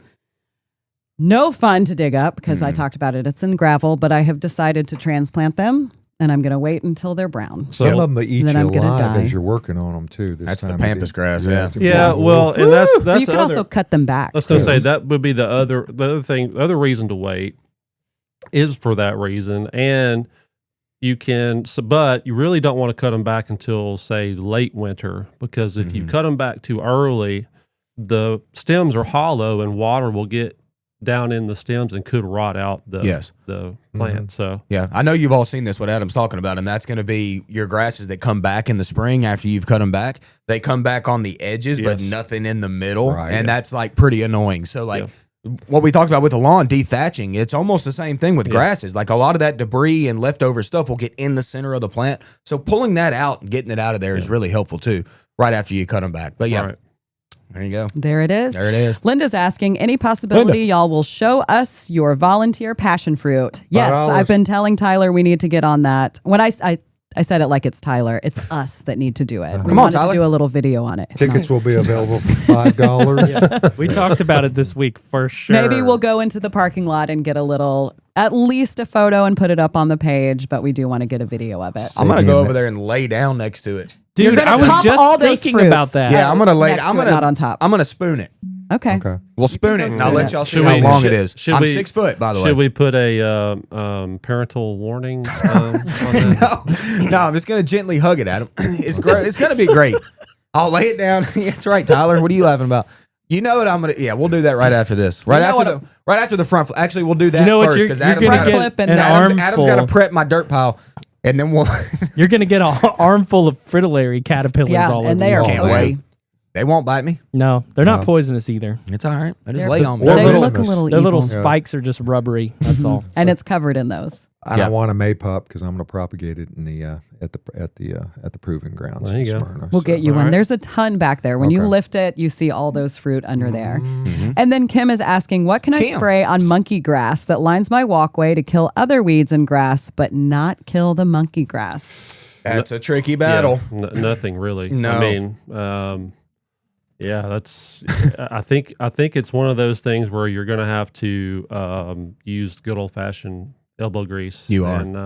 no fun to dig up because I talked about it. It's in gravel, but I have decided to transplant them, and I'm going to wait until they're brown. So- Some of them eat Then you I'm gonna alive die. as you're working on them too. This That's the time of pampas year. grass, yeah. it's Yeah, important. well, and that's But you the could other, also cut them back. I was going to say that would be the other reason to wait is for that reason. And you can, but you really don't want to cut them back until, say, late winter, because if you cut them back too early, the stems are hollow and water will get down in the stems and could rot out the plant. So Yeah, I know you've all seen this, what Adam's talking about, and that's going to be your grasses that come back in the spring after you've cut them back. They come back on the edges, but Yes. nothing in the middle, Right. and that's like pretty annoying. So like what we talked about with the lawn, dethatching, it's almost the same thing with grasses. Like a lot of that debris and leftover stuff will get in the center of the plant. So pulling that out and getting it out of there is really helpful too, right after you cut them back. But yeah, right. there you go. There it is. There it is. Linda's asking, any possibility y'all will show us your volunteer passion fruit? Yes, $5. I've been telling Tyler we need to get on that. When I said it like it's Tyler. It's us that need to do it. We Come on, wanted Tyler. to do a little video on it. It's Tickets not- will be available for $5. We talked about it this week for sure. Maybe we'll go into the parking lot and get at least a photo and put it up on the page, but we do want to get a video of it. I'm going to Save go me a over there and lay down next to it. You're Dude, gonna I was pop all just those thinking fruits. about that. Yeah, I'm going to lay Next I'm to it, going to not on top. I'm going to spoon it. Okay. We'll spoon it, and I'll let y'all see Should how we- long should- it is. should I'm we- 6 foot, by the way. Should we put a parental warning on that? No, I'm just gonna gently hug it at him. It's great. It's gonna be great. I'll lay it down. That's right, Tyler. What are you laughing about? You know what I'm gonna? Yeah, we'll do that right after this. Right after the front. Actually, we'll do that You know what? first You're because gonna Adam's get flip and an then Adam's got to armful. prep my dirt pile, and then we'll. You're gonna get an armful of fritillary caterpillars Yeah, all over. and they are you. Can't ugly. wait. They won't bite me. No, they're not No. poisonous either. It's all right. I just They're- lay on me. Or They little look a miss. little Their evil. little spikes are just rubbery. That's all. And it's covered in those. I don't want a maypop because I'm going to propagate it in the at the proving grounds. There you in go. Smyrna, We'll so. get you All one. right. There's a ton back there. When you Okay. lift it, you see all those fruit under there. Mm-hmm. And then Kim is asking, what can I Kim. spray on monkey grass that lines my walkway to kill other weeds and grass, but not kill the monkey grass? That's a tricky battle. Yeah, nothing really. No. I mean, yeah, that's. I think it's one of those things where you're going to have to use good old fashioned elbow grease. You are. And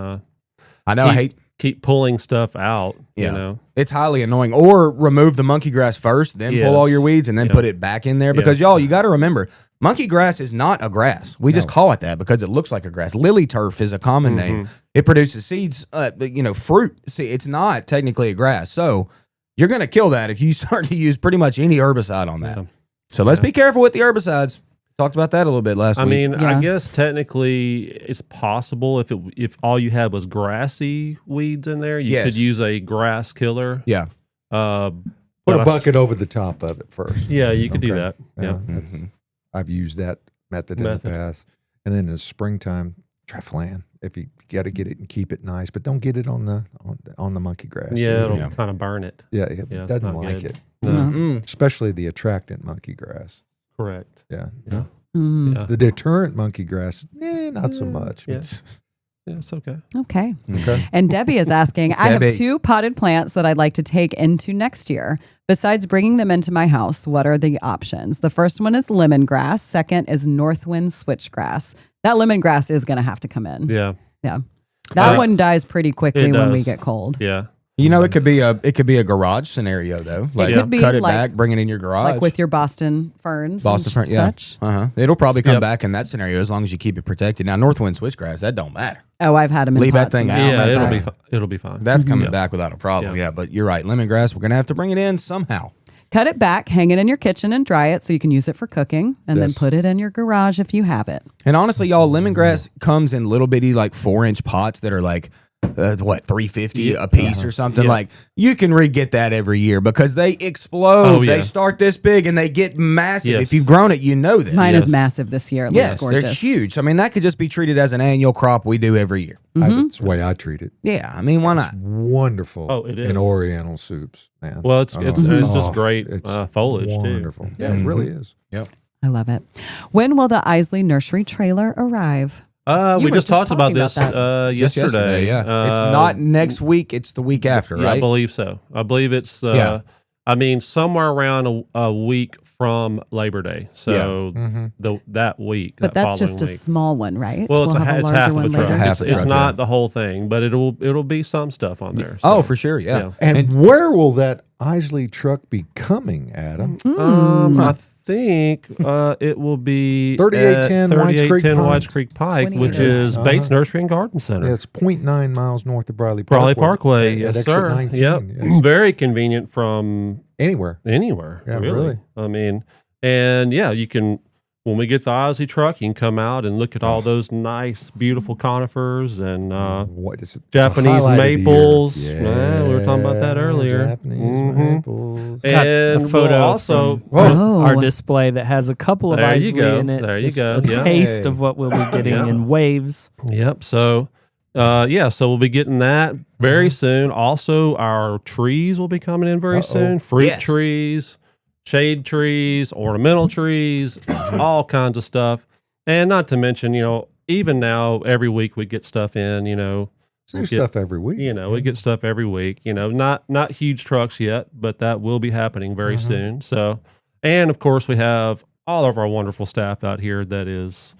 I know. I hate. keep pulling stuff out. Yeah. You know. It's highly annoying. Or remove the monkey grass first, then pull all your weeds, and then Yeah. put it back in there. Because y'all, you got to remember, monkey grass is not a grass. We just call it that because it looks like a grass. Lily turf is a common name. It produces seeds, fruit. See, it's not technically a grass. So you're going to kill that if you start to use pretty much any herbicide on that. Yeah. So let's be careful with the herbicides. Talked about that a little bit last I week. mean, Yeah. I guess technically it's possible if all you had was grassy weeds in there, you Yes. could use a grass killer. Yeah. Put But a I- bucket over the top of it first. Yeah, you could do Okay. that. Yeah. that's- I've used that method in the past. And then in the springtime, try flan. If you got to get it and keep it nice, but don't get it on the monkey grass. Yeah, it'll Yeah. kind of burn it. yeah, it Yeah, it's doesn't not like good. it, No, Mm. especially the attractant monkey grass. correct. Yeah, Mm. Yeah. the deterrent monkey grass, not so much. Yeah. Yeah, it's okay. Okay. Okay. And Debbie is asking, I have Debbie. 2 potted plants that I'd like to take into next year. Besides bringing them into my house, what are the options? The first one is lemongrass. Second is northwind switchgrass. That lemongrass is going to have to come in. Yeah. Yeah. That one dies pretty quickly It when we does. get cold. Yeah. You know, it could be a garage scenario though. Like could be cut it like- back, bring it in your garage. Like with your Boston ferns Boston and fern, yeah. such. It'll probably come Yep. back in that scenario as long as you keep it protected. Now, northwind switchgrass, that don't matter. Oh, I've had them in Leave that pots thing and out. stuff Yeah, like it'll that. be it'll be fine. That's coming Yeah. back without a problem. Yeah. Yeah, but you're right. Lemongrass, we're gonna have to bring it in somehow. Cut it back, hang it in your kitchen and dry it so you can use it for cooking, and then Yes. put it in your garage if you have it. And honestly, y'all, lemongrass comes in little bitty like 4-inch pots that are like $350 a piece or something. Yeah. Like you can re-get that every year because they explode. Oh, yeah. They start this big and they get massive. Yes. If you've grown it, you know this. Mine Yes. is massive this year. It Yes, looks they're gorgeous. huge. I mean, that could just be treated as an annual crop we do every year. That's the way I treat it. Yeah, I mean, why not? Wonderful. Oh, it is. in Oriental soups, man. Well, it's just great it's foliage wonderful. too. Yeah, it really is. Yep. I love it. When will the Isley Nursery trailer arrive? We were just just talked about talking this about Just yesterday. Yeah, it's not next week. It's the week after, Yeah, right? I believe so. I believe it's Yeah. I mean, somewhere around a week from Labor Day. So that week. But that that's just a week. small one, right? Well, it's We'll half of a truck. later. Half a It's truck, not the whole thing, but it'll be some stuff on there. Oh, so, for sure. Yeah. And where will that Isley truck be coming, Adam? I think it will be 3810 Whites Creek 3810 Pike. Whites Creek Pike, which 28. is Bates Nursery and Garden Center. Yeah, it's 0.9 miles north of Briley Brawley Parkway. Parkway, At yes, exit sir. 19, Yep, yes. very convenient from Anywhere. anywhere. Yeah, really. I mean, and yeah, you can. When we get the Ozzy truck, you can come out and look at all those nice, beautiful conifers and What is it? Japanese It's a highlight of the maples. year. Yeah, we were talking about that earlier. Japanese Mhm. maples. Got And a photo we'll also. from Oh. our display that has a couple of There you Isley go. in it. There you Just go. A Yeah. taste of what we'll be getting Yeah. in waves. Yep. So, so we'll be getting that very soon. Also, our trees will be coming in very soon. Fruit Yes. trees, shade trees, ornamental trees, all kinds of stuff. And not to mention, even now, every week we get stuff in, It's new stuff every week. we get stuff every week, not huge trucks yet, but that will be happening very soon. So, and of course we have all of our wonderful staff out here that is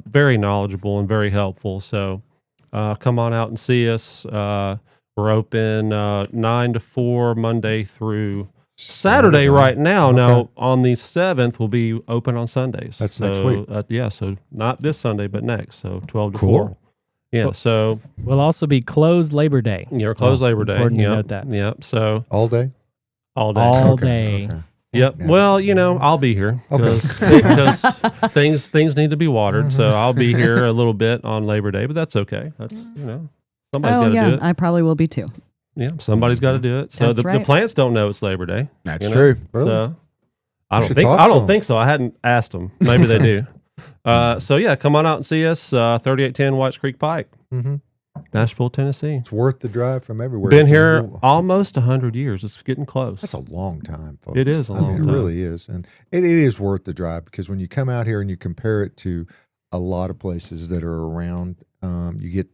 very knowledgeable and very helpful. So, come on out and see us. We're open 9 to 4 Monday through Saturday right now. Okay. Now on the 7th, we'll be open on Sundays. That's so, next week. So not this Sunday, but next. So 12 to Cool. 4. Yeah. So We'll also be closed Labor Day. you're closed Labor Day. important to Yep. note that. Yep. So All day? all day. All Okay, day. okay. Yep. Yeah. Well, I'll be here because things need to be watered. So I'll be here a little bit on Labor Day, but that's okay. That's somebody's got to do yeah, it. I probably will be too. Yeah, somebody's got to do it. So That's the right. plants don't know it's Labor Day. That's true. Really? So I don't should think talk I to don't 'em. think so. I hadn't asked them. Maybe they do. So yeah, come on out and see us. 3810 Whites Creek Pike, Mhm. Nashville, Tennessee. It's worth the drive from everywhere. Been It's a here little- almost 100 years. It's getting close. That's a long time, folks. It is a long It time. really is. And it is worth the drive because when you come out here and you compare it to a lot of places that are around, you get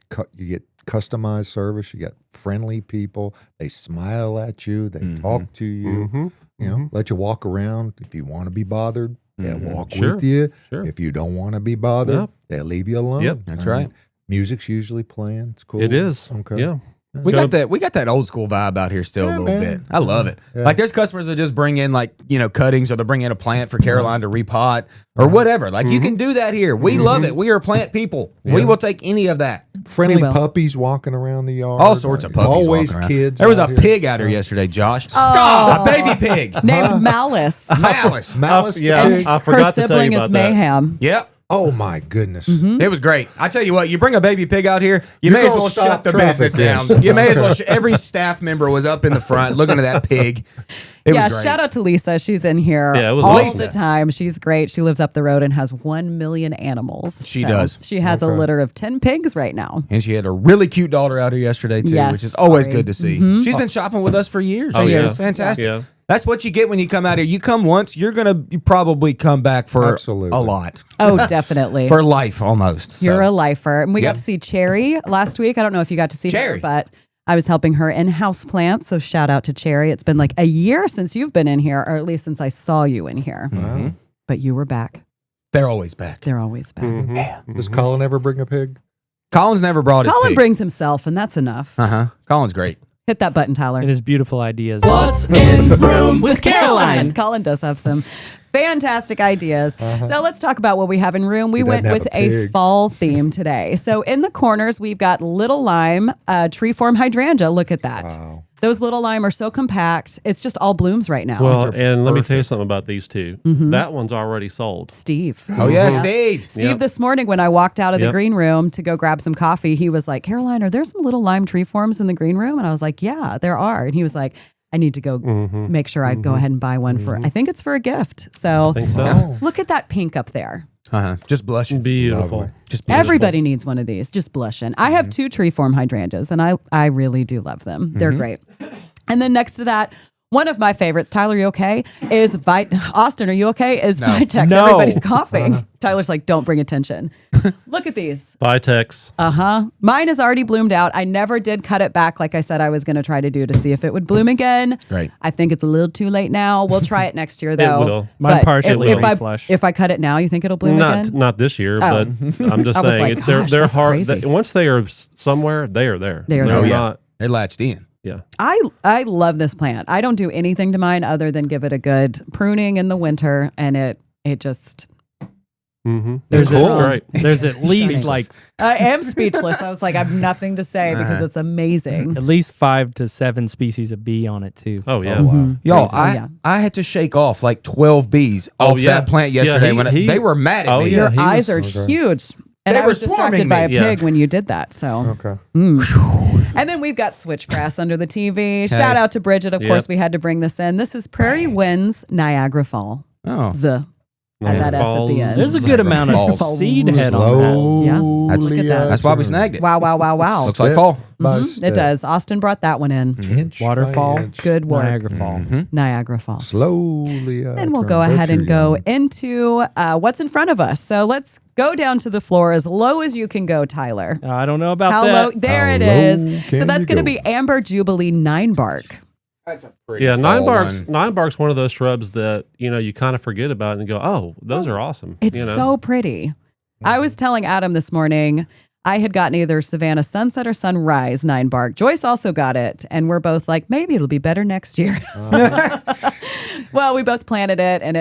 customized service. You got friendly people. They smile at you. They talk to you. Mhm. Let you walk around. If you want to be bothered, they'll walk Sure. with you. Sure. If you don't want to be bothered, Yep. they'll leave you alone. Yep. That's I mean, right. Music's usually playing. It's cool. It is. Okay. Yeah. We got that old school vibe out here still a Yeah, little man. bit. I love it. Yeah. Like there's customers that just bring in cuttings or they'll bring in a plant for Caroline to repot or whatever. Like you can do that here. We love it. We are plant people. We will take any of that. Friendly We will. puppies walking around the yard. All sorts of puppies. Always walking around. kids. There was a out here. pig out here yesterday, Josh. Oh. A baby pig. Named Malice. Malice. Malice. Yeah. pig. I Her forgot to tell sibling you is about that. Mayhem. Yep. Oh my goodness. It was great. I tell you what, you bring a baby pig out here, you You're may as gonna well stop shut the traffic, business yes. down. You may as well. Every staff member was up in the front looking at that pig. It Yeah, was great. shout out to Lisa. She's in here Yeah, it was all awesome. the time. She's great. She lives up the road and has 1 million animals. She does. She has a Okay. litter of 10 pigs right now. And she had a really cute daughter out here yesterday too, Yes, which is always sorry. good to see. She's been shopping with us for years. Oh, yeah. She's fantastic. Yeah. That's what you get when you come out here. You come once, you probably come back for Absolutely. a lot. Oh, definitely. For life almost. You're So, a lifer. And we Yep. got to see Cherry last week. I don't know if you got to see Cherry. her, but I was helping her in house plants. So shout out to Cherry. It's been like a year since you've been in here, or at least since I saw you in here. Wow. But you were back. they're always back. They're always back. Mm-hmm. Does Colin ever bring a pig? Colin's never brought his Colin pig. brings himself, and that's enough. Colin's great. Hit that button, Tyler. It is beautiful ideas. What's in the room with Caroline? Colin does have some fantastic ideas. So let's talk about what we have in room. We He went doesn't with have a a pig. fall theme today. So in the corners, we've got little lime, tree form hydrangea. Look at that. Wow. Those little lime are so compact. It's just all blooms right now. Well, and let me tell you perfect. something about these two. That one's already sold. Steve. Oh yeah, Steve. Steve, Yep. this morning when I walked out of the Yep. green room to go grab some coffee, he was like, Caroline, are there some little lime tree forms in the green room? And I was like, yeah, there are. And he was like, I need to go make sure I go ahead and buy one for, I think it's for a gift. So I think so. Oh. look at that pink up there. Just blushing. Beautiful. Lovely. Just beautiful. Everybody needs one of these, just blushing. I have 2 tree form hydrangeas and I really do love them. They're great. And then next to that, One of my favorites, Tyler, you okay? Is Austin, are you okay? Is No. Vitex. No. Everybody's coughing. Tyler's like, don't bring attention. Look at these. Vitex. Mine has already bloomed out. I never did cut it back like I said I was going to try to do to see if it would bloom again. Great. I think it's a little too late now. We'll try it next year though. will. Mine But partially if I, flush. if I cut it now, you think it'll bloom again? Not this year, Oh. but I'm just I was saying like, they're gosh, they're that's hard. crazy. Once they are somewhere, they are there. They are They're there. yeah. not. They latched in. Yeah. I love this plant. I don't do anything to mine other than give it a good pruning in the winter, and it just. Mm-hmm. There's That's a- great. There's at least like I am speechless. I was like, I have nothing to say because it's amazing. at least 5 to 7 species of bee on it too. Oh yeah. Y'all, Crazy. Yeah. I had to shake off like 12 bees Oh, off yeah. that plant Yeah, yesterday when he- they were mad at Oh, me. yeah. Your he eyes are okay. huge. And They I were was distracted swarming by a me. Yeah. pig when you did that. So, Okay. and then we've got switchgrass under the TV. Shout out to Bridget. Of Yep. course, we had to bring this in. This is Prairie Winds Niagara Fall. Oh. Z. Add that S at the end. There's a good amount of Falls. seed head on that. Yeah. Slowly, Look at that. That's why we snagged it. Wow, wow, wow, wow. Looks like fall. It does. Austin brought that one in. Inch Waterfall. by inch. Good work. Niagara Fall. Niagara Falls. Slowly. Then we'll go ahead and go into what's in front of us. So let's go down to the floor as low as you can go, Tyler. I don't know about How that. low? There How it low is. So can that's you going to go? be Amber Jubilee 9 bark. That's a pretty Yeah, fall nine bark's one of those shrubs that you kind of forget about and go, oh, those are awesome. It's you know? so pretty. I was telling Adam this morning, I had gotten either Savannah Sunset or Sunrise 9 bark. Joyce also got it. And we're both like, maybe it'll be better next year. Well, we both planted it and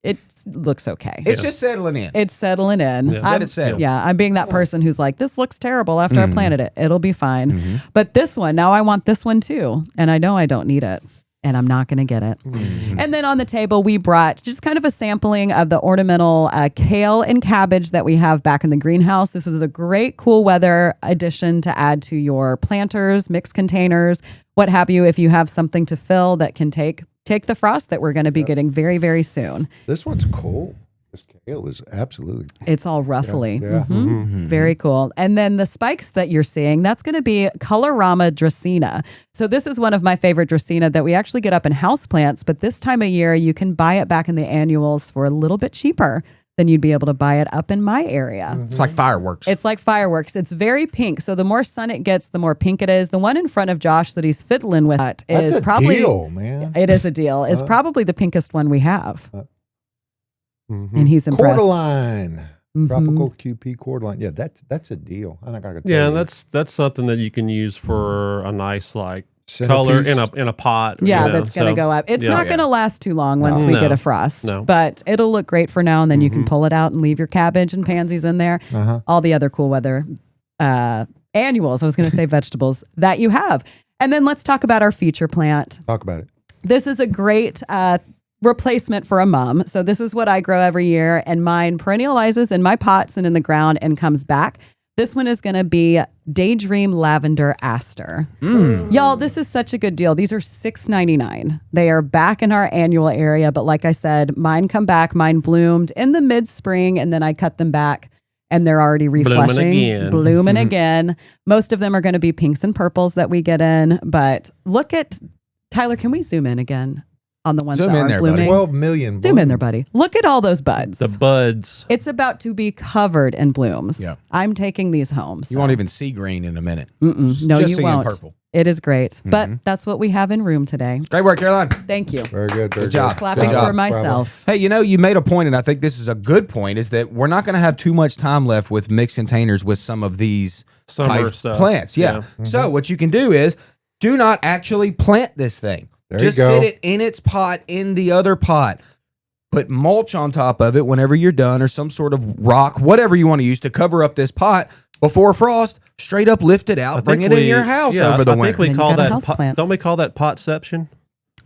it looks okay. It's just settling in. It's settling in. Yeah. Let it settle. Yeah, I'm being that person who's like, this looks terrible after I planted it. It'll be fine. But this one, now I want this one too. And I know I don't need it. And I'm not going to get it. And then on the table, we brought just kind of a sampling of the ornamental kale and cabbage that we have back in the greenhouse. This is a great cool weather addition to add to your planters, mixed containers, what have you, if you have something to fill that can take the frost that we're going to be getting very, very soon. This one's cool. This kale is absolutely. It's all ruffly. Yeah. Very cool. And then the spikes that you're seeing, that's going to be Colorama Dracaena. So this is one of my favorite Dracaena that we actually get up in houseplants, but this time of year you can buy it back in the annuals for a little bit cheaper than you'd be able to buy it up in my area. It's like fireworks. It's like fireworks. It's very pink. So the more sun it gets, the more pink it is. The one in front of Josh that he's fiddling with That's is a probably deal, man. It is a deal. It's probably the pinkest one we have. Mhm. And he's impressed. Cordyline. Mhm. Tropical QP cordyline. Yeah, that's a deal. I think I could tell Yeah, you. that's something that you can use for a nice color Centerpiece. in a pot. Yeah, you know, that's going to so- go up. It's yeah. not going to last too long once we No. get a frost, No. but it'll look great for now. And then you can pull it out and leave your cabbage and pansies in there. Uh-huh. All the other cool weather annuals, I was going to say vegetables that you have. And then let's talk about our feature plant. Talk about it. This is a great replacement for a mum. So this is what I grow every year, and mine perennializes in my pots and in the ground and comes back. This one is going to be Daydream Lavender Aster. Y'all, this is such a good deal. These are $6.99. They are back in our annual area, but like I said, mine come back. Mine bloomed in the mid-spring, and then I cut them back, and they're already reflushing. again. Blooming again. Most of them are going to be pinks and purples that we get in, but look at, Tyler, can we zoom in again on the ones Zoom that in are there, buddy. blooming? 12 million. Zoom in there, buddy. Look at all those buds. The buds. It's about to be covered in blooms. Yeah. I'm taking these home. You so. won't even see green in a minute. No, Just you seeing won't. purple. It is great. But that's what we have in room today. Great work, Caroline. Thank you. Very good. Very Good job. good. Clapping Good job. for myself. Hey, you made a point, and I think this is a good point, is that we're not going to have too much time left with mixed containers with some of these Summer type stuff. plants. Yeah. So what you can do is do not actually plant this thing. There Just you go. sit it in its pot in the other pot. Put mulch on top of it whenever you're done, or some sort of rock, whatever you want to use to cover up this pot before frost. Straight up lift it out, bring it in your house over the I think winter. we Then you call got a that. house plant. Don't we call that potception?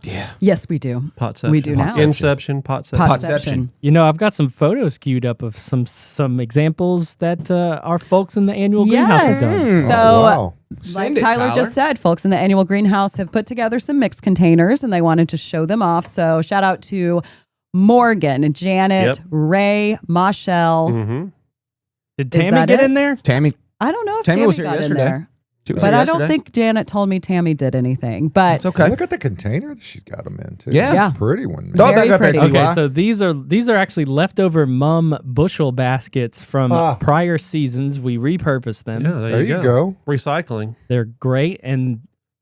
Yeah. Yes, we do. Potception. We do now. Inception. Potception. Potception. You know, I've got some photos queued up of some examples that our folks in the annual greenhouse have done. So, Oh, wow. Send like it, Tyler just said, folks in the annual greenhouse have put together some mixed containers and they wanted to show them off. So shout out to Morgan, Janet, Yep. Ray, Michelle. Mm-hmm. Did Is Tammy that get it? in there? Tammy, I don't know if Tammy Tammy was here got in yesterday. there. She was But here I don't yesterday. think Janet told me Tammy did anything. But It's okay. Look at the container that she's got them in too. Yeah. Yeah. Pretty one. Man. Go Very back up there, pretty. T.Y. Okay, so these are actually leftover mum bushel baskets from prior seasons. We repurposed them. Yeah, There you go. Recycling. They're great, and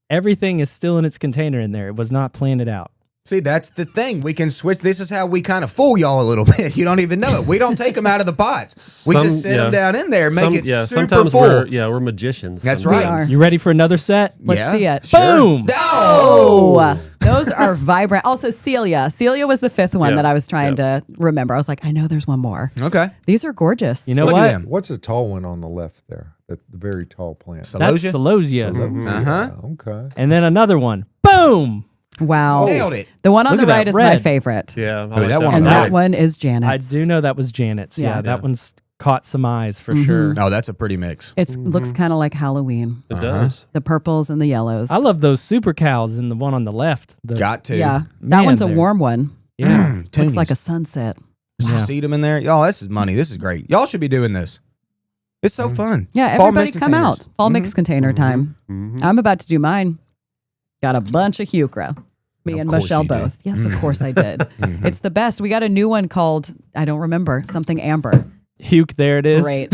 everything is still in its container in there. It was not planted out. See, that's the thing. We can switch. This is how we kind of fool y'all a little bit. You don't even know it. We don't take them out of the pots. We just sit them down in there, make it super sometimes full. we're magicians. That's sometimes. right. are. You ready for another set? let's Yeah, see it. sure. Boom! Oh, those are vibrant. Also, Celia. Celia was the fifth one Yeah. that I was trying to remember. I was like, I know there's one more. Okay. These are gorgeous. You know Look at what? them. What's the tall one on the left there? The very tall plant. That's Celosia? celosia. Uh-huh. Okay. And then another one. Boom! Wow. Nailed it. The one on Look the at that right is my red. favorite. Yeah, I that like one And Right. that one is I Janet's. do know that was Janet's. Yeah, Yeah. that one's caught some eyes for sure. Oh, that's a pretty mix. It looks kind of like Halloween. It does. The purples and the yellows. I love those super cows in the one on the left. The- Got to. Yeah. That Man, one's a they're- warm one. Yeah. Looks Toonies. like a sunset. Just Yeah. see them in there. Y'all, this is money. This is great. Y'all should be doing this. It's so fun. Yeah, Fall everybody mix come containers. out. Fall mix container time. I'm about to do mine. Got a bunch of Heuchera. Me Of and course Michelle you did. both. Yes, of course I did. It's the best. We got a new one called, I don't remember, something Amber. Huke, there it is. Great.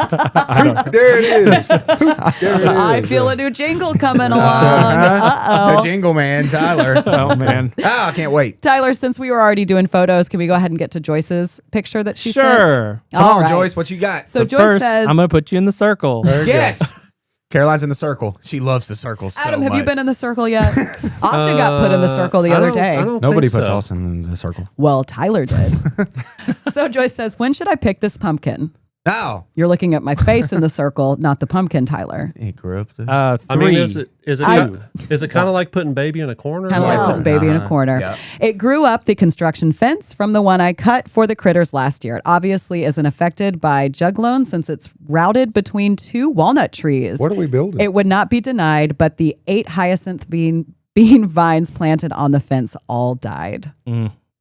There it is. There it is. I feel a new jingle coming along. The Uh-oh. jingle man, Tyler. Oh, man. I can't wait. Tyler, since we were already doing photos, can we go ahead and get to Joyce's picture that she sent? Sure. Come All on, right. Joyce. What you got? So But Joyce first, says, I'm going to put you in the circle. Yes. Caroline's in the circle. She loves the circle so Adam, have much. you been in the circle yet? Austin got put in the circle the I other don't- day. I don't Nobody think puts so. Austin in the circle. Well, Tyler did. So Joyce says, when should I pick this pumpkin? Oh. You're looking at my face in the circle, not the pumpkin, Tyler. He grew up there. I Three. mean, is it kind of like putting baby in a corner? Kind of like Wow. putting baby in a corner. Yeah. It grew up the construction fence from the one I cut for the critters last year. It obviously isn't affected by juglone since it's routed between two walnut trees. What are we building? It would not be denied, but the 8 hyacinth bean vines planted on the fence all died.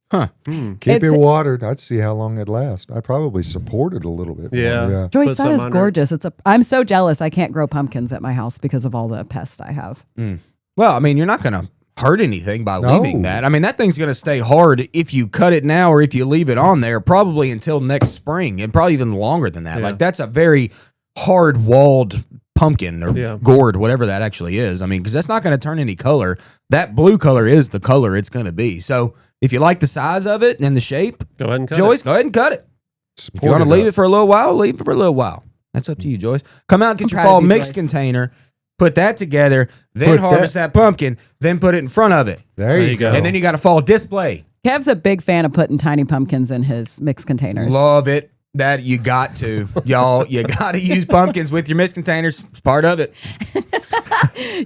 Keep it's- it watered. I'd see how long it lasts. I probably support it a little bit. more. Yeah. Joyce, Put that some is under. gorgeous. I'm so jealous I can't grow pumpkins at my house because of all the pests I have. Well, I mean, you're not going to hurt anything by No. leaving that. I mean, that thing's going to stay hard if you cut it now or if you leave it on there, probably until next spring and probably even longer than that. Yeah. Like, that's a very hard walled pumpkin or Yeah. gourd, whatever that actually is. I mean, because that's not going to turn any color. That blue color is the color it's going to be. So if you like the size of it and the shape, Go ahead and cut Joyce, it. go ahead and cut it. If Support you want to up. leave it for a little while, leave it for a little while. That's up to you, Joyce. Come out, get I'm your proud of fall you, mix Joyce. container, put that together, then Put harvest that pumpkin, then put it in front of it. There you go. And then you got a fall display. Kev's a big fan of putting tiny pumpkins in his mixed containers. Love it. That you got to. Y'all, you got to use pumpkins with your mix containers. It's part of it.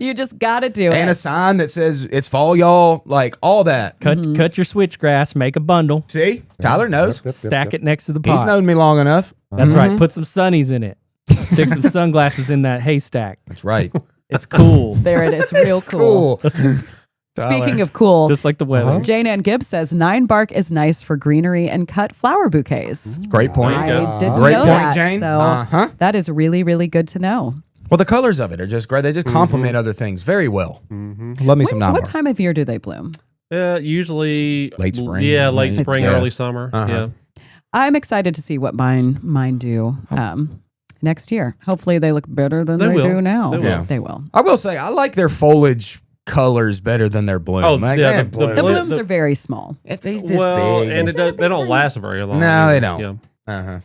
You just got to do And it. a sign that says it's fall, y'all. Like all that. Cut Mm-hmm. cut your switchgrass, make a bundle, See? Tyler knows. stack it next to the He's pot. known me long enough. That's right. Put some sunnies in it. Stick some sunglasses in that haystack. That's right. It's cool. There it is. Real cool. Cool. Speaking of cool, Just like the weather. Jane Ann Gibbs says 9 bark is nice for greenery and cut flower bouquets. Great point. I didn't Great know point, that, Jane. so Uh-huh. that is really, really good to know. Well, the colors of it are just great. They just complement other things very well. Love me some What nine time of year do they bloom? Usually Late spring. Yeah, late It's- spring, yeah. early summer. Uh-huh. Yeah. I'm excited to see what mine do next year. Hopefully they look better than They they will. do now. They will. Yeah. They will. I will say I like their foliage colors better than their bloom. Oh, Like, yeah, man, the bloom. The Well, blooms are very small. This Well, big. and they don't last very long. No, they either. don't. Yeah. Uh-huh.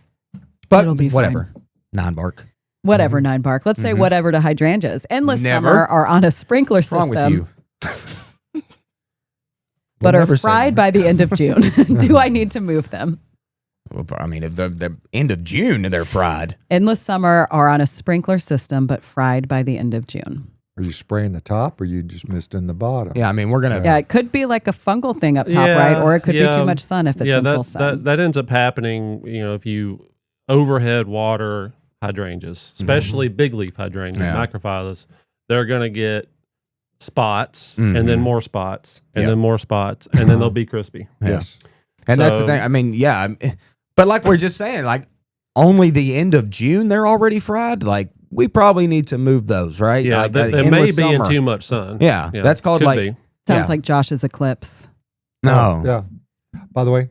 But It'll be whatever. Non-bark. Whatever, 9 bark. Let's say whatever to hydrangeas. Endless Never. summer are on a sprinkler What's wrong system, with you? but We'll are never say fried that. by the end of June. Do I need to move them? Well, I mean, if the end of June, they're fried. Endless summer are on a sprinkler system, but fried by the end of June. Are you spraying the top or you just missed in the bottom? Yeah, I mean, we're going to... Yeah, it could be like a fungal thing up top, Yeah, right? Or it could be yeah. too much sun if it's in full that, sun. that ends up happening, if you overhead water hydrangeas, especially big leaf hydrangeas, Yeah. microphyllus, they're going to get spots and then more spots and Yep. then more spots and then they'll be crispy. Yes. And that's the So- thing. I mean, yeah. But like we're just saying, like only the end of June, they're already fried. Like we probably need to move those, right? Yeah, Like, they in may with be in summer. too much sun. Yeah, that's called could like be. Sounds Yeah. like Josh's eclipse. no. Yeah. By the way,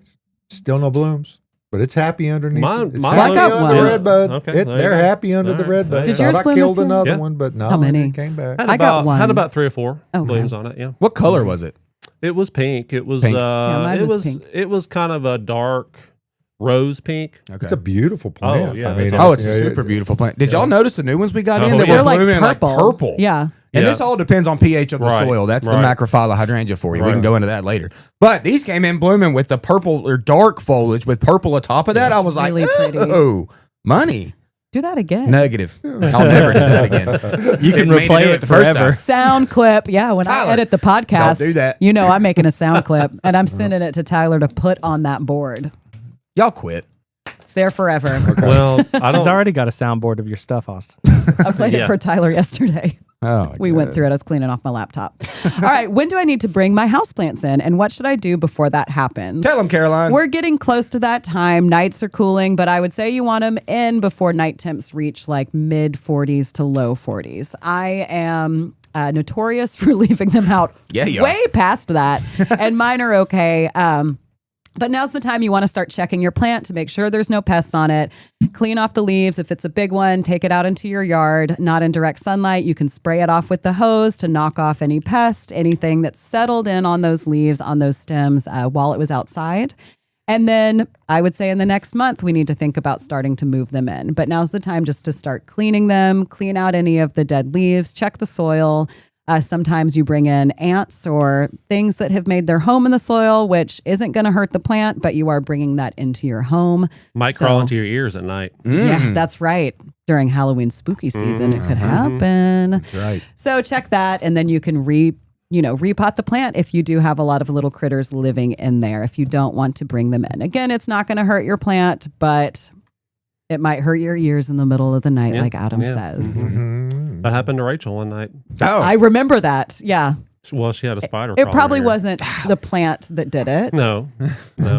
still no blooms, but it's happy underneath. It's Mine happy got under the one. red bud. Okay, there you They're go. happy under All the right. red bud. Did Thought yours I bloom killed this year? another Yeah. one, but no, How many? it came back. Had I got one. Had about 3 or 4 Okay. blooms on it. Yeah, What color was it? it was pink. It was Pink. mine it was was pink. it was kind of a dark rose pink. Okay. It's a beautiful plant. yeah, I mean, it's Oh, it's a yeah, super yeah. beautiful plant. Did y'all notice the new ones we got Oh, in that yeah. were They're like blooming purple. Yeah. And Yeah. this all depends on pH of the Right, soil. That's the right. macrophylla hydrangea for you. We Right. can go into that later. But these came in blooming with the purple or dark foliage with purple atop of that. I was really like, pretty. oh, money. Do that again. Negative. I'll never do that again. You can Didn't mean to replay do it the first forever. time. Sound clip. Yeah, when Tyler, I edit the podcast, don't do that. you know I'm making a sound clip and I'm sending it to Tyler to put on that board. Y'all quit. It's there forever. Well, I She's don't. already got a soundboard of your stuff, Austin. I played it Yeah. for Tyler yesterday. Oh, We went through it. I was cleaning off my laptop. All right. When do I need to bring my houseplants in and what should I do before that happens? Tell them, Caroline. We're getting close to that time. Nights are cooling, but I would say you want them in before night temps reach like mid 40s to low 40s. I am notorious for leaving them out Yeah, you way past that, and mine are okay. But now's the time you want to start checking your plant to make sure there's no pests on it. Clean off the leaves. If it's a big one, take it out into your yard, not in direct sunlight. You can spray it off with the hose to knock off any pest, anything that's settled in on those leaves, on those stems while it was outside. And then I would say in the next month, we need to think about starting to move them in. But now's the time just to start cleaning them, clean out any of the dead leaves, check the soil. Sometimes you bring in ants or things that have made their home in the soil, which isn't going to hurt the plant, but you are bringing that into your home. Might crawl into your ears at night. Yeah, that's right. During Halloween spooky season, it could happen. That's right. So check that, and then you can repot the plant if you do have a lot of little critters living in there, if you don't want to bring them in. Again, it's not going to hurt your plant, but it might hurt your ears in the middle of the night, Yeah, like Adam yeah. says. That happened to Rachel one night. Oh, I remember that. Yeah. Well, she had a spider. It crawl probably in her ear. wasn't the plant that did it. No,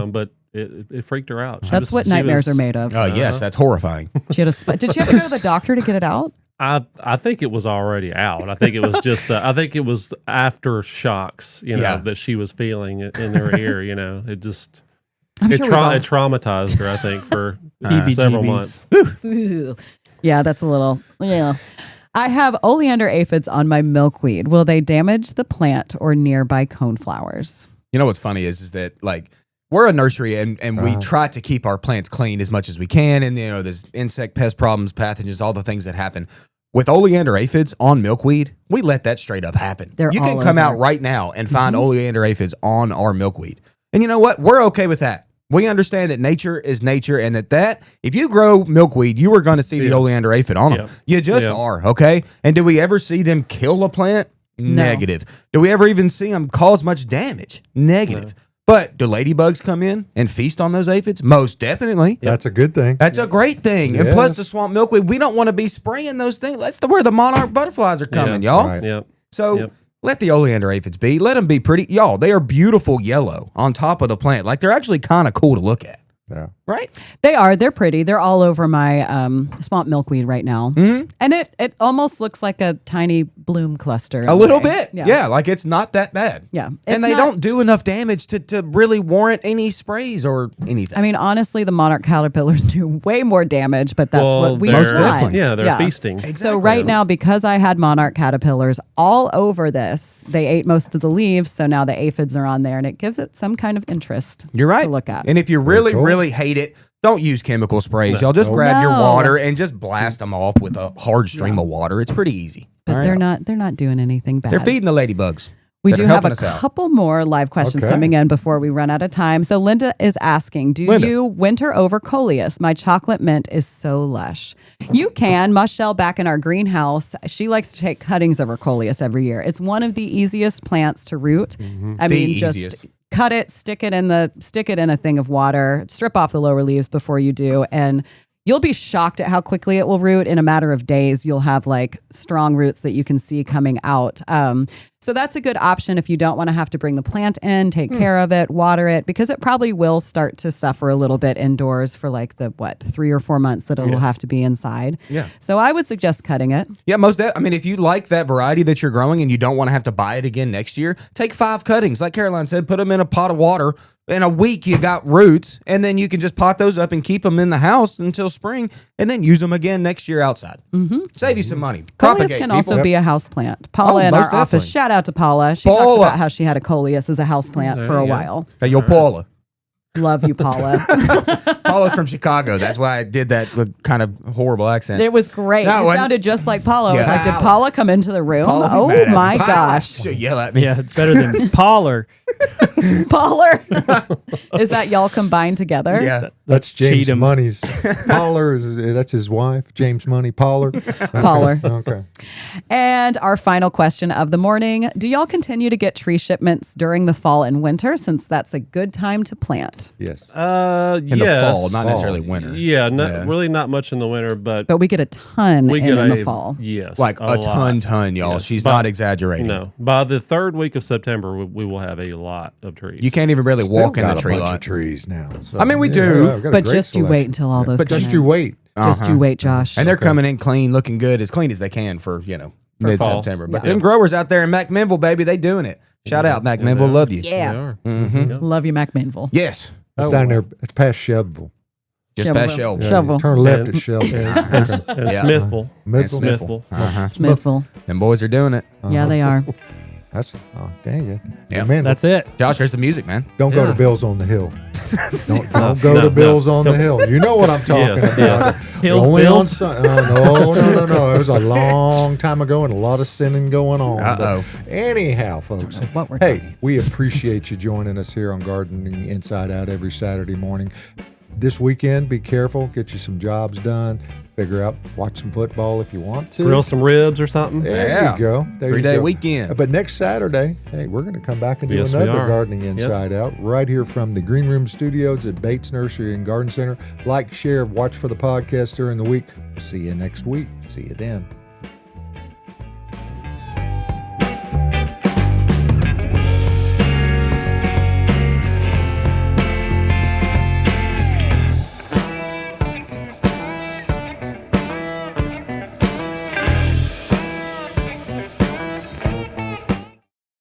but it freaked her out. That's what nightmares are made of. oh yes, that's horrifying. She had did she have to go to the doctor to get it out? I think it was already out. I think it was just. I think it was after shocks, Yeah. that she was feeling in her ear. It just I'm it sure we've all- it traumatized her. I think for several months. Heebie-jeebies. Yeah, that's a little. Yeah. I have oleander aphids on my milkweed. Will they damage the plant or nearby coneflowers? You know what's funny is that like we're a nursery and we try to keep our plants clean as much as we can. And there's insect pest problems, pathogens, all the things that happen. With oleander aphids on milkweed, we let that straight up happen. They're you can all come over. out right now and find oleander aphids on our milkweed. And you know what? We're okay with that. We understand that nature is nature and that if you grow milkweed, you are going to see the Yes. oleander aphid on them. Yep. You just Yep. are, okay? And do we ever see them kill a plant? No. Negative. Do we ever even see them cause much damage? Negative. But do ladybugs come in and feast on those aphids? Most definitely. That's a good thing. That's a great thing. And Yes. plus the swamp milkweed, we don't want to be spraying those things. That's where the monarch butterflies are coming, y'all. Right. Yep. So Yep. let the oleander aphids be. Let them be pretty. Y'all, they are beautiful yellow on top of the plant. Like they're actually kind of cool to look at. Yeah. Right? They are. They're pretty. They're all over my swamp milkweed right now. Mm-hmm. And it almost looks like a tiny bloom cluster. in A little way. bit. Yeah. Like it's not that bad. Yeah. It's And they not- don't do enough damage to really warrant any sprays or anything. I mean, honestly, the monarch caterpillars do way more damage, but that's Well, what we they're- Most definitely. Yeah, they're feasting. So right now, because I had monarch caterpillars all over this, they ate most of the leaves. So now the aphids are on there, and it gives it some kind of interest. You're right. To look at. And if you really, cool. really hate it, don't use chemical sprays. Y'all just No. grab your No. water and just blast them off with a hard stream of water. It's pretty easy. But All they're right? not doing anything bad. They're feeding the ladybugs. We that do are have a helping us out. couple more live questions Okay. coming in before we run out of time. So Linda is asking, do Linda. you winter over coleus? My chocolate mint is so lush. You can. Michelle back in our greenhouse, she likes to take cuttings of her coleus every year. It's one of the easiest plants to root. I The mean, just easiest. cut it, stick it in a thing of water, strip off the lower leaves before you do, and you'll be shocked at how quickly it will root. In a matter of days, you'll have like strong roots that you can see coming out. So that's a good option if you don't want to have to bring the plant in, take care of it, water it, because it probably will start to suffer a little bit indoors for like the 3 or 4 months that it'll have to be inside. Yeah. So I would suggest cutting it. Yeah, I mean, if you like that variety that you're growing and you don't want to have to buy it again next year, take 5 cuttings. Like Caroline said, put them in a pot of water. In a week, you got roots, and then you can just pot those up and keep them in the house until spring, and then use them again next year outside. Save you some money. Coleus Propagate, can people. also be a house plant. Paula in most our office, definitely. shout out to Paula. She talks Paula. about how she had a coleus as a house plant for a while. Hey, yo, Paula. Love you, Paula. Paula's from Chicago. That's why I did that with kind of horrible accent. It was great. No, You when- sounded just like Paula. I was Yeah. like, did Paula come into the room? Paula be Oh mad at me. my Paula, gosh. she'll yell at me. Yeah, it's better than Pollard. Paula. Is that y'all combined together? Yeah. That's James Cheatham. Money's. Pollard, that's his wife, James Money Pollard. Pollard. Okay. And our final question of the morning. Do y'all continue to get tree shipments during the fall and winter since that's a good time to plant? Yes. In the fall, not necessarily winter. Yeah, really not much in the winter, but But we get a ton we in get the fall. Yes, Like a lot. ton, y'all. Yes. She's But- not exaggerating. No, by the 3rd week of September, we will have a lot of trees. You can't even really Still walk in got the a tree bunch lot. of trees now. So, I mean, we do, we've got a But great just you wait selection. until all those But come just in. you wait. Just you wait, Josh. And they're coming in clean, looking good, as clean as they can for, mid-September. But them growers out there in McMinnville, baby, they doing it. Shout out, McMinnville. Love you. They yeah. are. Love you, McMinnville. Yes. It's down there. It's past Shelbyville. Just past Shelby. Yeah, Shovel. Turn left And- at Shelbyville. And Yeah. Smithville. Middle. Smithville. Smithville. Them boys are doing it. Yeah, they are. That's dang it. Yeah. Man, That's it. Josh, there's the music, man. don't go Yeah. to Bill's on the Hill. Don't go to no. Bill's on the Hill. You know what I'm talking Yes, about. Hills Only Bills? on no. It was a long time ago and a lot of sinning going on. Uh-oh. But anyhow, folks, what we're hey, talking. we appreciate you joining us here on Gardening Inside Out every Saturday morning. This weekend, be careful. Get you some jobs done. Figure out, watch some football if you want to. Grill some ribs or something. There Yeah. you go. There you 3-day go. weekend. But next Saturday, hey, we're going to come back and do Yes, we another are. Gardening Inside Out right here from the Green Room Studios at Bates Nursery and Garden Center. Like, share, watch for the podcast during the week. See you next week. See you then.